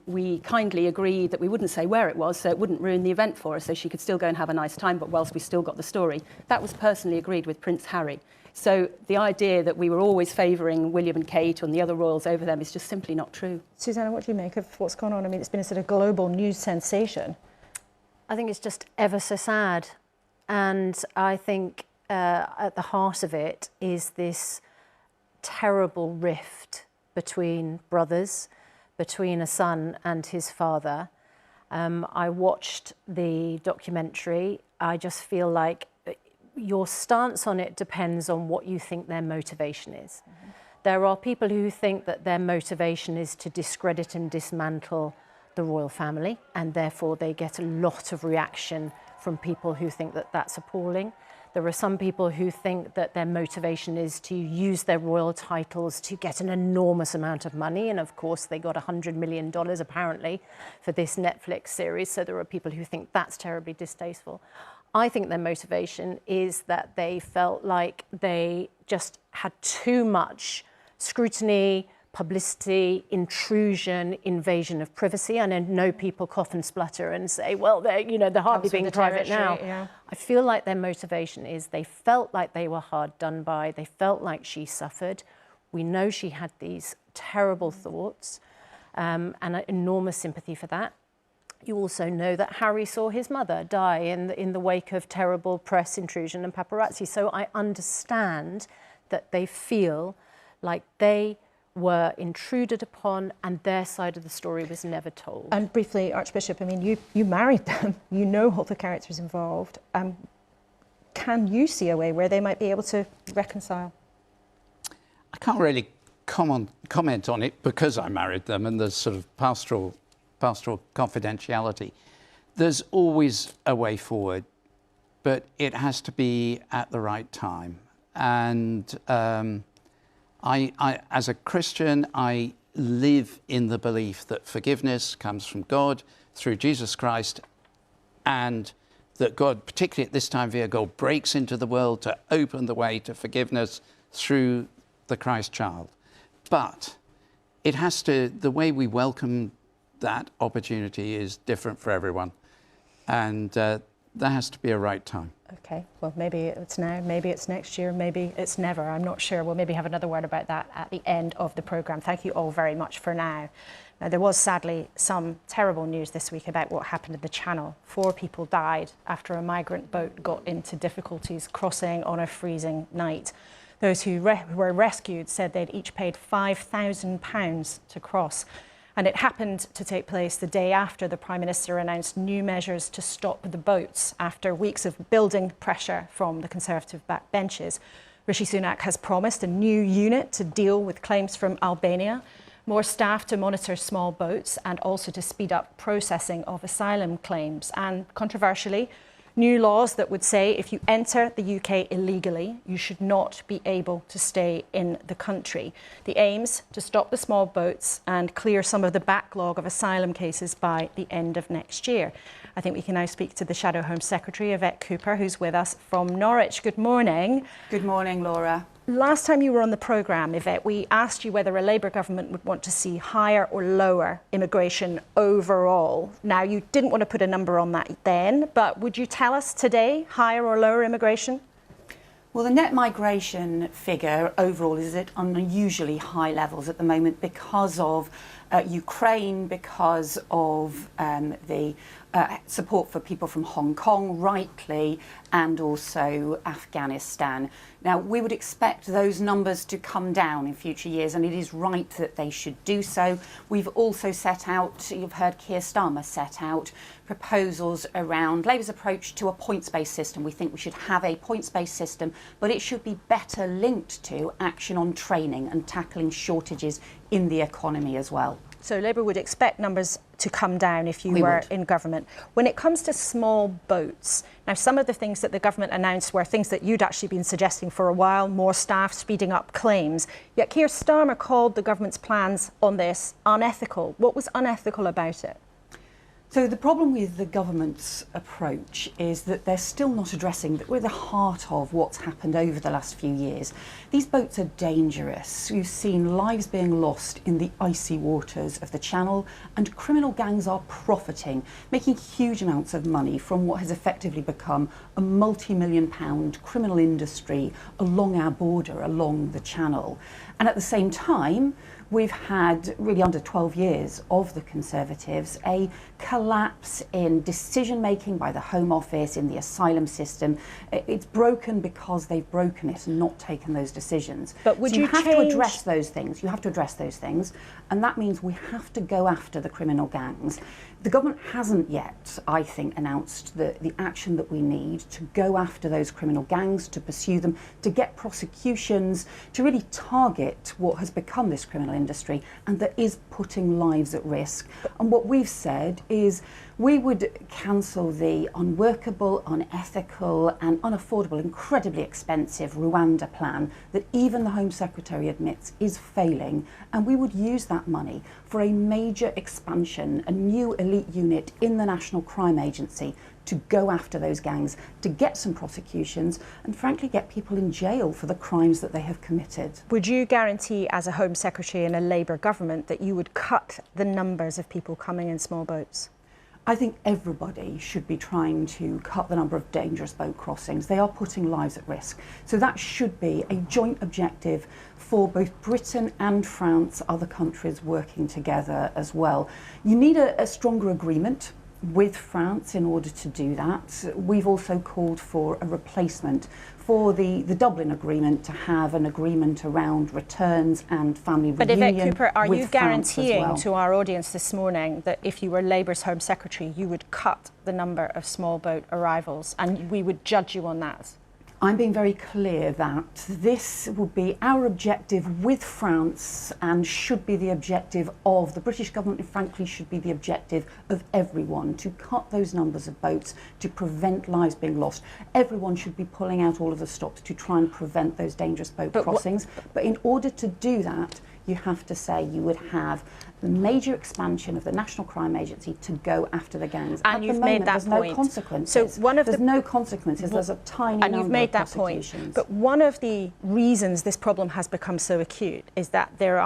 we kindly agreed that we wouldn't say where it was, so it wouldn't ruin the event for her, so she could still go and have a nice time, but whilst we still got the story. That was personally agreed with Prince Harry. So the idea that we were always favouring William and Kate and the other royals over them is just simply not true. Susanna, what do you make of what's gone on? It's been a sort of global news sensation. I think it's just ever so sad. And I think at the heart of it is this terrible rift between brothers, between a son and his father. I watched the documentary. I just feel like your stance on it depends on what you think their motivation is. Mm-hmm. There are people who think that their motivation is to discredit and dismantle the royal family, and therefore they get a lot of reaction from people who think that that's appalling. There are some people who think that their motivation is to use their royal titles to get an enormous amount of money, and of course they got $100 million apparently for this Netflix series, so there are people who think that's terribly distasteful. I think their motivation is that they felt like they just had too much scrutiny, publicity, intrusion, invasion of privacy. I know people cough and splutter and say, well, they're hardly being private now. Yeah. I feel like their motivation is they felt like they were hard done by. They felt like she suffered. We know she had these terrible thoughts and an enormous sympathy for that. You also know that Harry saw his mother die in the wake of terrible press intrusion and paparazzi. So I understand that they feel like they were intruded upon and their side of the story was never told. And briefly, Archbishop, I mean, you married them, you know all the characters involved. Can you see a way where they might be able to reconcile? I can't really comment on it because I married them and there's sort of pastoral confidentiality. There's always a way forward, but it has to be at the right time. And I, as a Christian, I live in the belief that forgiveness comes from God through Jesus Christ, and that God, particularly at this time via God, breaks into the world to open the way to forgiveness through the Christ child. But it has to, the way we welcome that opportunity is different for everyone. And there has to be a right time. Okay, well, maybe it's now, maybe it's next year, maybe it's never. I'm not sure. We'll maybe have another word about that at the end of the programme. Thank you all very much for now. Now, there was sadly some terrible news this week about what happened in the Channel. 4 people died after a migrant boat got into difficulties crossing on a freezing night. Those who were rescued said they'd each paid £5,000 to cross. And it happened to take place the day after the Prime Minister announced new measures to stop the boats after weeks of building pressure from the Conservative backbenches. Rishi Sunak has promised a new unit to deal with claims from Albania, more staff to monitor small boats, and also to speed up processing of asylum claims. And controversially, new laws that would say if you enter the UK illegally, you should not be able to stay in the country. The aim's to stop the small boats and clear some of the backlog of asylum cases by the end of next year. I think we can now speak to the Shadow Home Secretary, Yvette Cooper, who's with us from Norwich. Good morning. Good morning, Laura. Last time you were on the programme, Yvette, we asked you whether a Labour government would want to see higher or lower immigration overall. Now, you didn't want to put a number on that then, but would you tell us today, higher or lower immigration? Well, the net migration figure overall is at unusually high levels at the moment because of Ukraine, because of the support for people from Hong Kong, rightly, and also Afghanistan. Now, we would expect those numbers to come down in future years, and it is right that they should do so. We've also set out, you've heard Keir Starmer set out proposals around Labour's approach to a points-based system. We think we should have a points-based system, but it should be better linked to action on training and tackling shortages in the economy as well. So Labour would expect numbers to come down if you were in government. When it comes to small boats, now some of the things that the government announced were things that you'd actually been suggesting for a while, more staff, speeding up claims. Yet Keir Starmer called the government's plans on this unethical. What was unethical about it? So the problem with the government's approach is that they're still not addressing that we're at the heart of what's happened over the last few years. These boats are dangerous. We've seen lives being lost in the icy waters of the Channel, and criminal gangs are profiting, making huge amounts of money from what has effectively become a multi-million-pound criminal industry along our border, along the Channel. And at the same time, we've had, really under 12 years of the Conservatives, a collapse in decision making by the Home Office, in the asylum system. It's broken because they've broken it and not taken those decisions. But would so you have change... to address those things. You have to address those things, and that means we have to go after the criminal gangs. The government hasn't yet, I think, announced the action that we need to go after those criminal gangs, to pursue them, to get prosecutions, to really target what has become this criminal industry and that is putting lives at risk. And what we've said is we would cancel the unworkable, unethical and unaffordable, incredibly expensive Rwanda plan that even the Home Secretary admits is failing, and we would use that money for a major expansion, a new elite unit in the National Crime Agency to go after those gangs, to get some prosecutions and frankly get people in jail for the crimes that they have committed. Would you guarantee as a Home Secretary in a Labour government that you would cut the numbers of people coming in small boats? I think everybody should be trying to cut the number of dangerous boat crossings. They are putting lives at risk. So that should be a joint objective for both Britain and France, other countries working together as well. You need a stronger agreement with France in order to do that. We've also called for a replacement for the Dublin Agreement, to have an agreement around returns and family reunion. But Yvette Cooper, are you guaranteeing well to our audience this morning that if you were Labour's Home Secretary, you would cut the number of small boat arrivals and we would judge you on that? I'm being very clear that this will be our objective with France and should be the objective of the British government, and frankly should be the objective of everyone, to cut those numbers of boats, to prevent lives being lost. Everyone should be pulling out all of the stops to try and prevent those dangerous boat crossings. But in order to do that, you have to say you would have the major expansion of the National Crime Agency to go after the gangs. And you've made that point. There's no consequences. So one of there's no consequences. There's a tiny and number you've made of that point. prosecutions. But one of the reasons this problem has become so acute is that there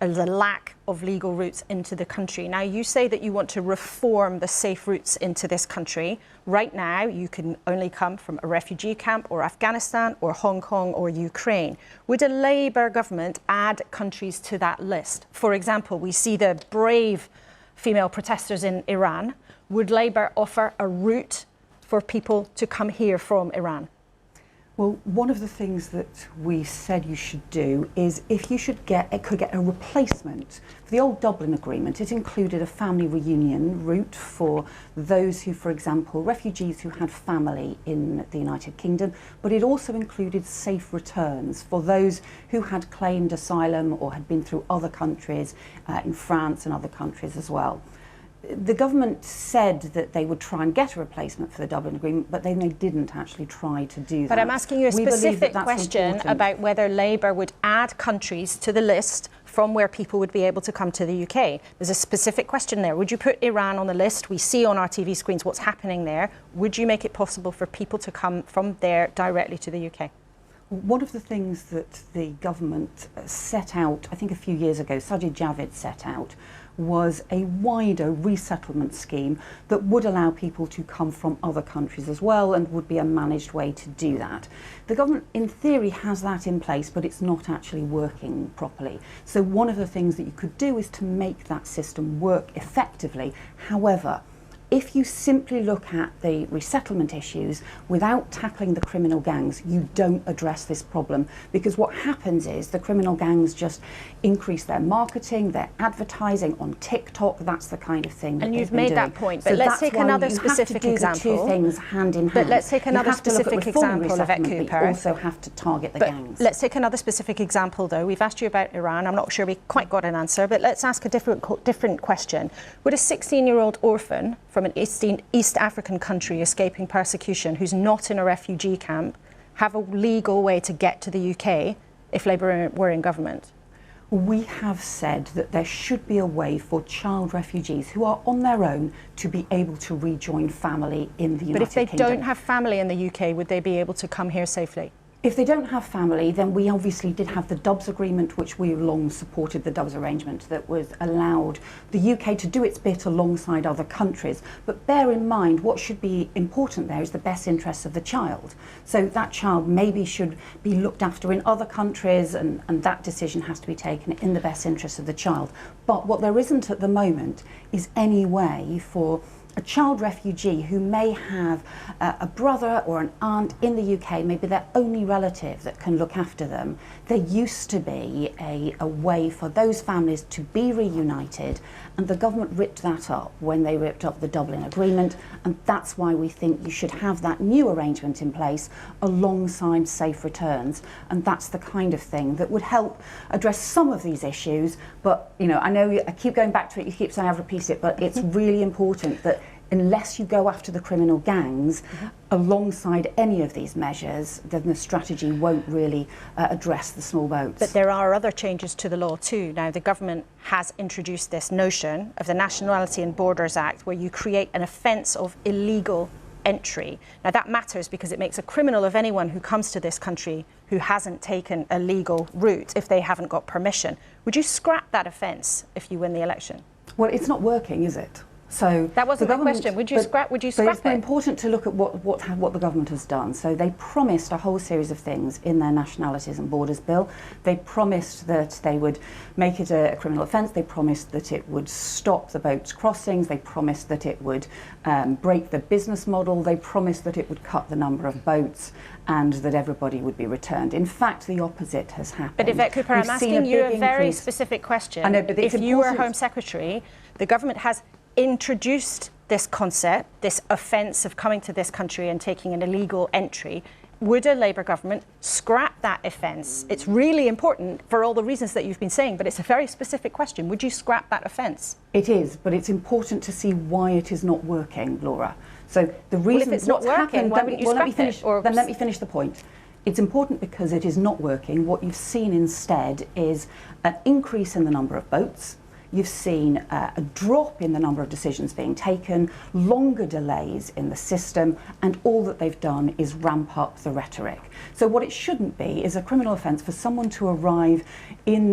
is a lack of legal routes into the country. Now, you say that you want to reform the safe routes into this country. Right now, you can only come from a refugee camp or Afghanistan or Hong Kong or Ukraine. Would a Labour government add countries to that list? For example, we see the brave female protesters in Iran. Would Labour offer a route for people to come here from Iran? Well, one of the things that we said you should do is if you could get a replacement for the old Dublin Agreement. It included a family reunion route for those who, for example, refugees who had family in the United Kingdom, but it also included safe returns for those who had claimed asylum or had been through other countries, in France and other countries as well. The government said that they would try and get a replacement for the Dublin Agreement, but then they didn't actually try to do that. But I'm asking you a specific question about whether Labour would add countries to the list from where people would be able to come to the UK. There's a specific question there. Would you put Iran on the list? We see on our TV screens what's happening there. Would you make it possible for people to come from there directly to the UK? One of the things that the government set out, I think a few years ago, Sajid Javid set out, was a wider resettlement scheme that would allow people to come from other countries as well and would be a managed way to do that. The government, in theory, has that in place, but it's not actually working properly. So one of the things that you could do is to make that system work effectively. However, if you simply look at the resettlement issues without tackling the criminal gangs, you don't address this problem, because what happens is the criminal gangs just increase their marketing, their advertising on TikTok. That's the kind of thing that and you've they've been made doing. that point, So but let's that's take why another you specific have to do example. The two things hand in hand. But let's take another You have to look at specific reforming example, Yvette resettlement, but Cooper. you also have to target the gangs. Let's take another specific example, though. We've asked you about Iran. I'm not sure we quite got an answer, but let's ask a different question. Would a 16-year-old orphan from an East African country escaping persecution who's not in a refugee camp have a legal way to get to the UK if Labour were in government? We have said that there should be a way for child refugees who are on their own to be able to rejoin family in the United Kingdom. But if they don't have family in the UK, would they be able to come here safely? If they don't have family, then we obviously did have the Dubs Agreement, which we long supported, the Dubs Arrangement, that was allowed the UK to do its bit alongside other countries. But bear in mind, what should be important there is the best interests of the child. So that child maybe should be looked after in other countries, and that decision has to be taken in the best interests of the child. But what there isn't at the moment is any way for a child refugee who may have a brother or an aunt in the UK, maybe their only relative that can look after them. There used to be a way for those families to be reunited, and the government ripped that up when they ripped up the Dublin Agreement, and that's why we think you should have that new arrangement in place alongside safe returns, and that's the kind of thing that would help address some of these issues. But you know, I know I keep going back to it, you keep saying I've repeated it, but it's really important that unless you go after the criminal gangs alongside any of these measures, then the strategy won't really address the small boats. But there are other changes to the law too. Now, the government has introduced this notion of the Nationality and Borders Act, where you create an offence of illegal entry. Now, that matters because it makes a criminal of anyone who comes to this country who hasn't taken a legal route if they haven't got permission. Would you scrap that offence if you win the election? Well, it's not working, is it? So that wasn't the question. Would you scrap it? It's important to look at what the government has done. So they promised a whole series of things in their Nationalities and Borders Bill. They promised that they would make it a criminal offence. They promised that it would stop the boats crossings. They promised that it would break the business model. They promised that it would cut the number of boats and that everybody would be returned. In fact, the opposite has happened. But Yvette Cooper, I'm asking you a very specific question. I know, but if you were Home Secretary, the government has introduced this concept, this offence of coming to this country and taking an illegal entry. Would a Labour government scrap that offence? It's really important for all the reasons that you've been saying, but it's a very specific question. Would you scrap that offence? It is, but it's important to see why it is not working, Laura. So the reason if it's not working, why wouldn't you scrap it? Then let me finish the point. It's important because it is not working. What you've seen instead is an increase in the number of boats. You've seen a drop in the number of decisions being taken, longer delays in the system, and all that they've done is ramp up the rhetoric. So what it shouldn't be is a criminal offence for someone to arrive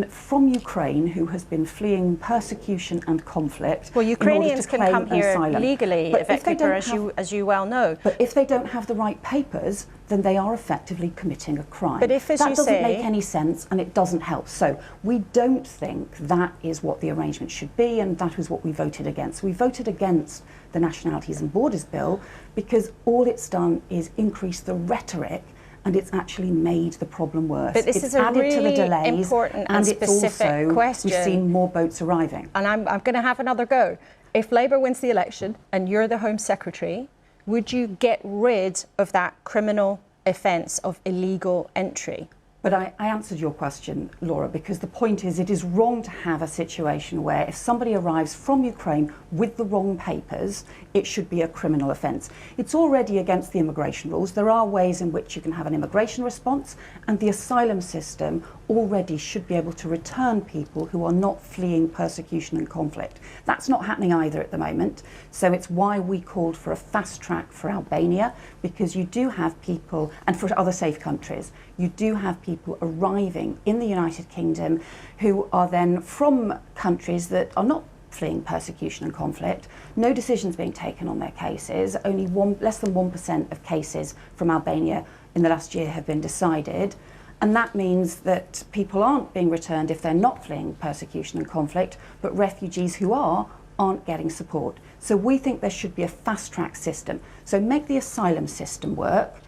from Ukraine who has been fleeing persecution and conflict. Well, Ukrainians can come here legally, Yvette Cooper, as you well know. But if they don't have the right papers, then they are effectively committing a crime. But if, as that you doesn't say, make any sense, and it doesn't help. So we don't think that is what the arrangement should be, and that was what we voted against. We voted against the Nationalities and Borders Bill because all it's done is increase the rhetoric, and it's actually made the problem worse. But this it's is a added really to the delays, important and specific question. We've seen more boats arriving. And I'm going to have another go. If Labour wins the election and you're the Home Secretary, would you get rid of that criminal offence of illegal entry? But I answered your question, Laura, because the point is it is wrong to have a situation where if somebody arrives from Ukraine with the wrong papers, it should be a criminal offence. It's already against the immigration rules. There are ways in which you can have an immigration response, and the asylum system already should be able to return people who are not fleeing persecution and conflict. That's not happening either at the moment. So it's why we called for a fast track for Albania, because you do have people, and for other safe countries, you do have people arriving in the United Kingdom who are then from countries that are not fleeing persecution and conflict, no decisions being taken on their cases, only less than 1% of cases from Albania in the last year have been decided. And that means that people aren't being returned if they're not fleeing persecution and conflict, but refugees who aren't getting support. So we think there should be a fast-track system. So make the asylum system work,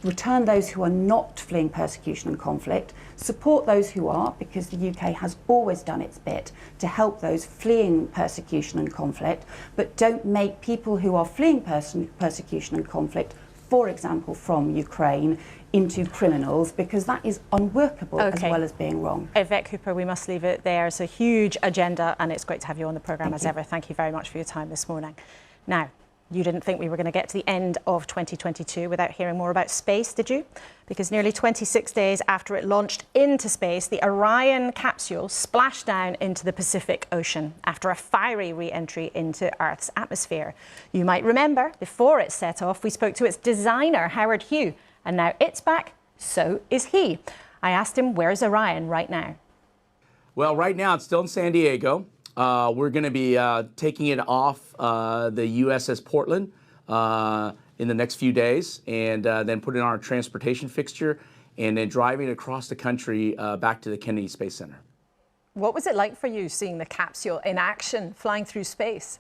return those who are not fleeing persecution and conflict, support those who are, because the UK has always done its bit to help those fleeing persecution and conflict, but don't make people who are fleeing persecution and conflict, for example, from Ukraine, into criminals, because that is unworkable as well as being wrong. Yvette Cooper, we must leave it there. It's a huge agenda, and it's great to have you on the programme as ever. Thank you very much for your time this morning. Now, you didn't think we were going to get to the end of 2022 without hearing more about space, did you? Because nearly 26 days after it launched into space, the Orion capsule splashed down into the Pacific Ocean after a fiery re-entry into Earth's atmosphere. You might remember, before it set off, we spoke to its designer, Howard Hugh, And now it's back, so is he. I asked him, where's Orion right now? Well, right now it's still in San Diego. We're going to be taking it off the USS Portland in the next few days, and then putting it on our transportation fixture, and then driving across the country back to the Kennedy Space Center. What was it like for you seeing the capsule in action, flying through space?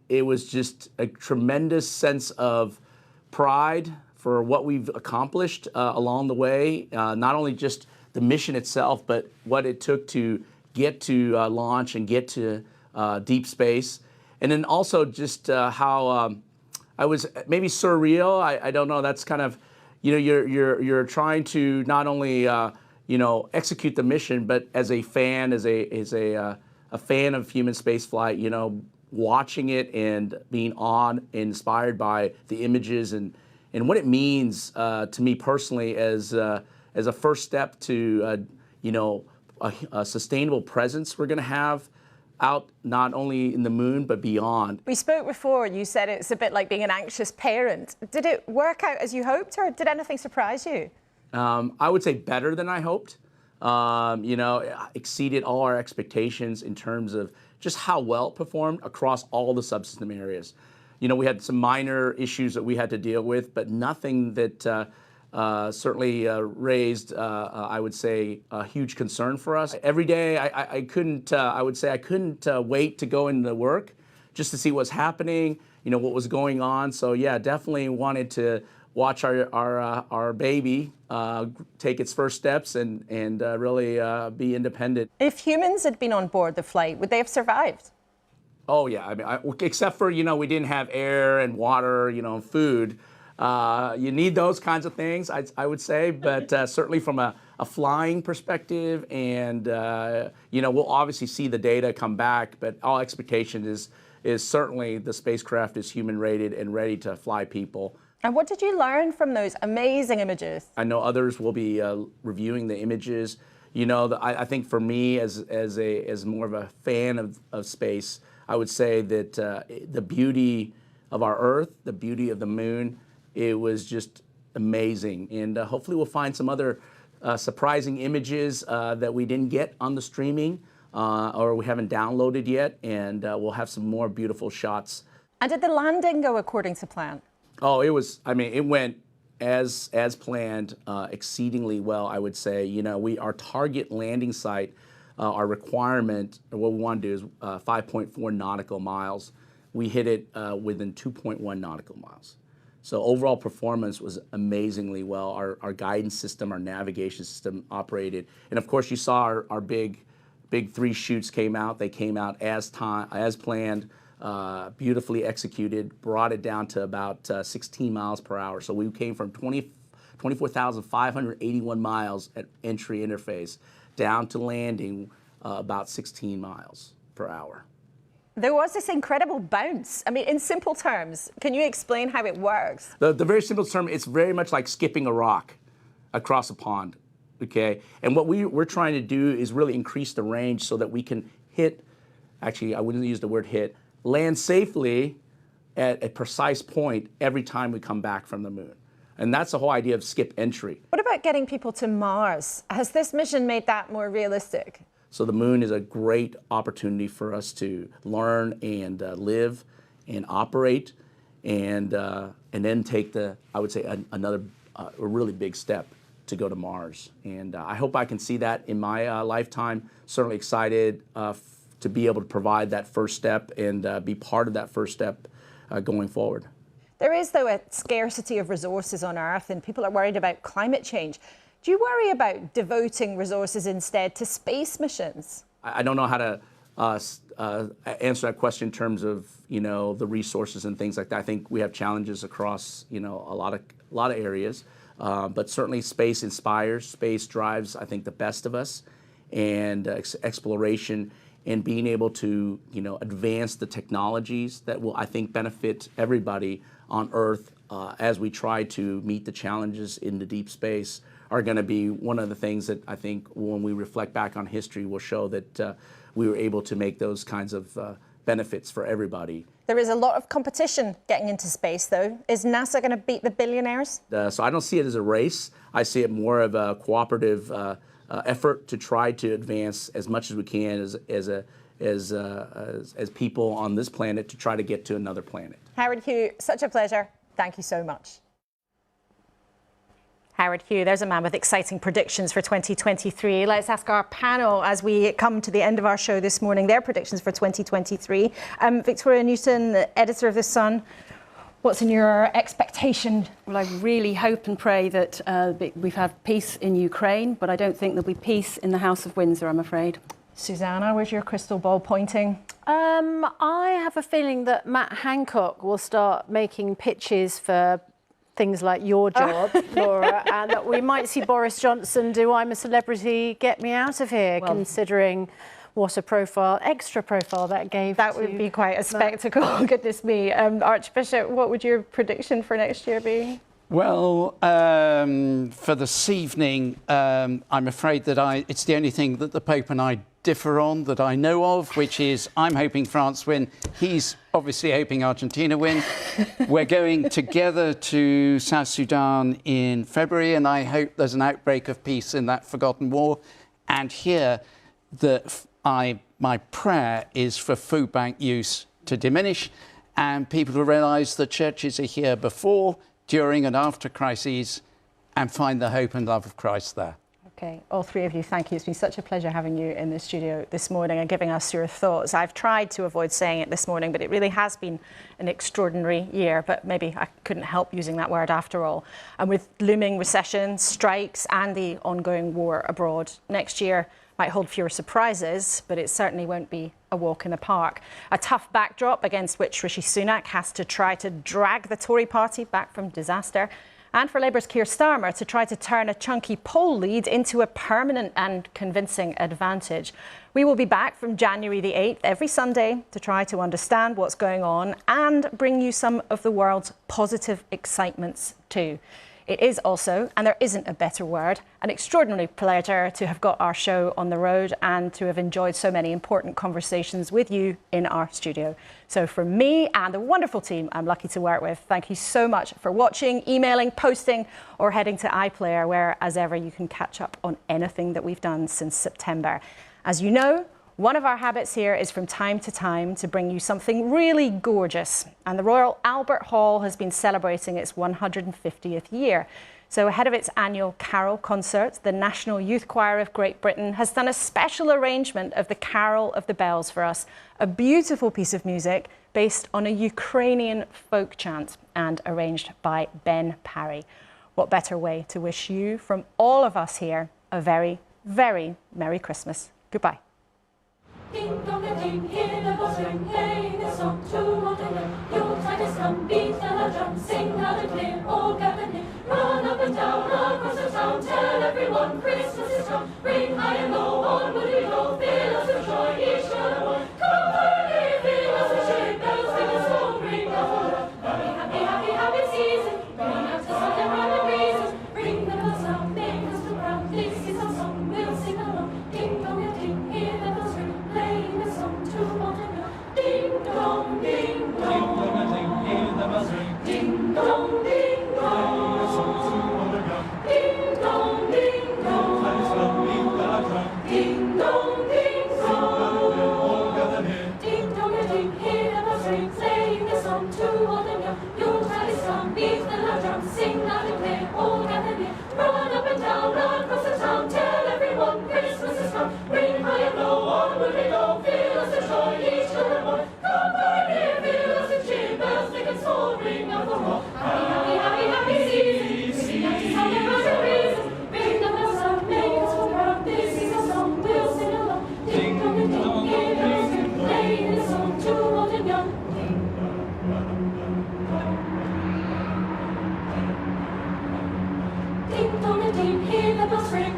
It was just a tremendous sense of pride for what we've accomplished along the way, not only just the mission itself, but what it took to get to launch and get to deep space. And then also just how I was maybe surreal. I don't know, that's kind of, you know, you're trying to not only you know, execute the mission, but as a fan, as a fan of human spaceflight, you know, watching it and being awed and inspired by the images and what it means to me personally as a first step to you know, a sustainable presence we're going to have out not only in the moon but beyond. We spoke before, you said it's a bit like being an anxious parent. Did it work out as you hoped, or did anything surprise you? I would say better than I hoped. You know, exceeded all our expectations in terms of just how well it performed across all the subsystem areas. You know, we had some minor issues that we had to deal with, but nothing that certainly raised, I would say, a huge concern for us. Every day, I couldn't, I would say I couldn't wait to go into work just to see what's happening, you know, what was going on. So yeah, definitely wanted to watch our baby take its first steps and really be independent. If humans had been on board the flight, would they have survived? Oh yeah, I mean, except for, you know, we didn't have air and water, you know, and food. You need those kinds of things, I would say, but certainly from a flying perspective, and you know, we'll obviously see the data come back, but all expectation is certainly the spacecraft is human rated and ready to fly people. And what did you learn from those amazing images? I know others will be reviewing the images. You know, I think for me, as more of a fan of space, I would say that the beauty of our Earth, the beauty of the moon, it was just amazing. And hopefully we'll find some other surprising images that we didn't get on the streaming or we haven't downloaded yet, and we'll have some more beautiful shots. And did the landing go according to plan? Oh, it was, I mean, it went as planned, exceedingly well, I would say. You know, our target landing site, our requirement, what we want to do is 5.4 nautical miles. We hit it within 2.1 nautical miles. So overall performance was amazingly well. Our guidance system, our navigation system operated. And of course you saw our big 3 chutes came out. They came out as planned, beautifully executed, brought it down to about 16 miles per hour. So we came from 24,581 miles at entry interface down to landing about 16 miles per hour. There was this incredible bounce. I mean, in simple terms, can you explain how it works? The very simple term, it's very much like skipping a rock across a pond, okay? And what we're trying to do is really increase the range so that we can hit, actually, I wouldn't use the word hit, land safely at a precise point every time we come back from the moon. And that's the whole idea of skip entry. What about getting people to Mars? Has this mission made that more realistic? So the moon is a great opportunity for us to learn and live and operate, and then take I would say another a really big step to go to Mars. And I hope I can see that in my lifetime. Certainly excited to be able to provide that first step and be part of that first step going forward. There is, though, a scarcity of resources on Earth, and people are worried about climate change. Do you worry about devoting resources instead to space missions? I don't know how to answer that question in terms of, you know, the resources and things like that. I think we have challenges across, you know, a lot of areas, but certainly space inspires, space drives, I think, the best of us, and exploration and being able to, you know, advance the technologies that will, I think, benefit everybody on Earth as we try to meet the challenges in the deep space are going to be one of the things that I think when we reflect back on history will show that we were able to make those kinds of benefits for everybody There is a lot of competition getting into space, though. Is NASA going to beat the billionaires? So I don't see it as a race. I see it more of a cooperative effort to try to advance as much as we can as people on this planet to try to get to another planet. Howard Hugh, such a pleasure. Thank you so much. Howard Hugh, there's a man with exciting predictions for 2023. Let's ask our panel as we come to the end of our show this morning, their predictions for 2023. Victoria Newton, editor of The Sun, what's in your expectation? Well, I really hope and pray that we've had peace in Ukraine, but I don't think there'll be peace in the House of Windsor, I'm afraid. Susanna, where's your crystal ball pointing? I have a feeling that Matt Hancock will start making pitches for things like your job, Laura, and that we might see Boris Johnson do I'm a Celebrity, Get Me Out of Here, considering what a profile, extra profile that gave. That would be quite a spectacle, goodness me. Archbishop, what would your prediction for next year be? Well, for this evening, I'm afraid that it's the only thing that the Pope and I differ on that I know of, which is I'm hoping France win. He's obviously hoping Argentina win. We're going together to South Sudan in February, and I hope there's an outbreak of peace in that forgotten war. And here, my prayer is for food bank use to diminish and people to realise that churches are here before, during and after crises and find the hope and love of Christ there. Okay, all three of you, thank you. It's been such a pleasure having you in the studio this morning and giving us your thoughts. I've tried to avoid saying it this morning, but it really has been an extraordinary year, but maybe I couldn't help using that word after all. And with looming recession, strikes and the ongoing war abroad, next year might hold fewer surprises, but it certainly won't be a walk in the park. A tough backdrop against which Rishi Sunak has to try to drag the Tory party back from disaster, and for Labour's Keir Starmer to try to turn a chunky poll lead into a permanent and convincing advantage. We will be back from January the 8th every Sunday to try to understand what's going on and bring you some of the world's positive excitements too. It is also, and there isn't a better word, an extraordinary pleasure to have got our show on the road and to have enjoyed so many important conversations with you in our studio. So from me and the wonderful team I'm lucky to work with, thank you so much for watching, emailing, posting, or heading to iPlayer, where, as ever, you can catch up on anything that we've done since September. As you know, one of our habits here is from time to time to bring you something really gorgeous. And the Royal Albert Hall has been celebrating its 150th year. So ahead of its annual carol concert, the National Youth Choir of Great Britain has done a special arrangement of the Carol of the Bells for us, a beautiful piece of music based on a Ukrainian folk chant and arranged by Ben Parry. What better way to wish you, from all of us here, a very, very Merry Christmas. Goodbye. Ding dong a ding, hear the bells ring, playing a song to all the young. Yuletide has come, beat the drum, sing loud and clear, all gather near. Run up and down across the town, tell everyone Christmas is come. Ring high and low, onward we go, fill us with joy, each other one. Come early, fill us with cheer, bells ring and slow, ring the whole round. Happy, happy, happy, happy season, bring out the sun and run and reason. Ring the bells now, make us look round, this is our song, we'll sing along. Ding dong a ding, hear the bells ring. Playing a song to all the young. Ding dong, ding dong. Ding dong a ding, hear the bells ring. Ding dong, ding dong. Playing a song to all the young. Ding dong, ding dong. Ding dong, ding dong. Ding dong a ding, hear the bells ring. Playing a song to all the young. Yuletide is come, beat the loud drum, sing loud and clear, all gather near. Run up and down across the town, tell everyone Christmas is come. Ring high and low, onward we go, fill us with joy, each other one. Come very near, fill us with cheer, bells big and small, ring out the roll. Happy, happy, happy, happy season, sing out the sun and run and reason. Ring the bells up, make us all proud, this is our song, we'll sing along. Ding dong and ding, hear the bells ring, playing a song to old and young. Ding dong and ding, hear the bells ring.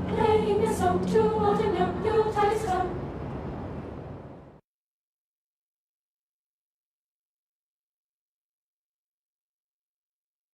Playing a song to old and young, Yuletide is come.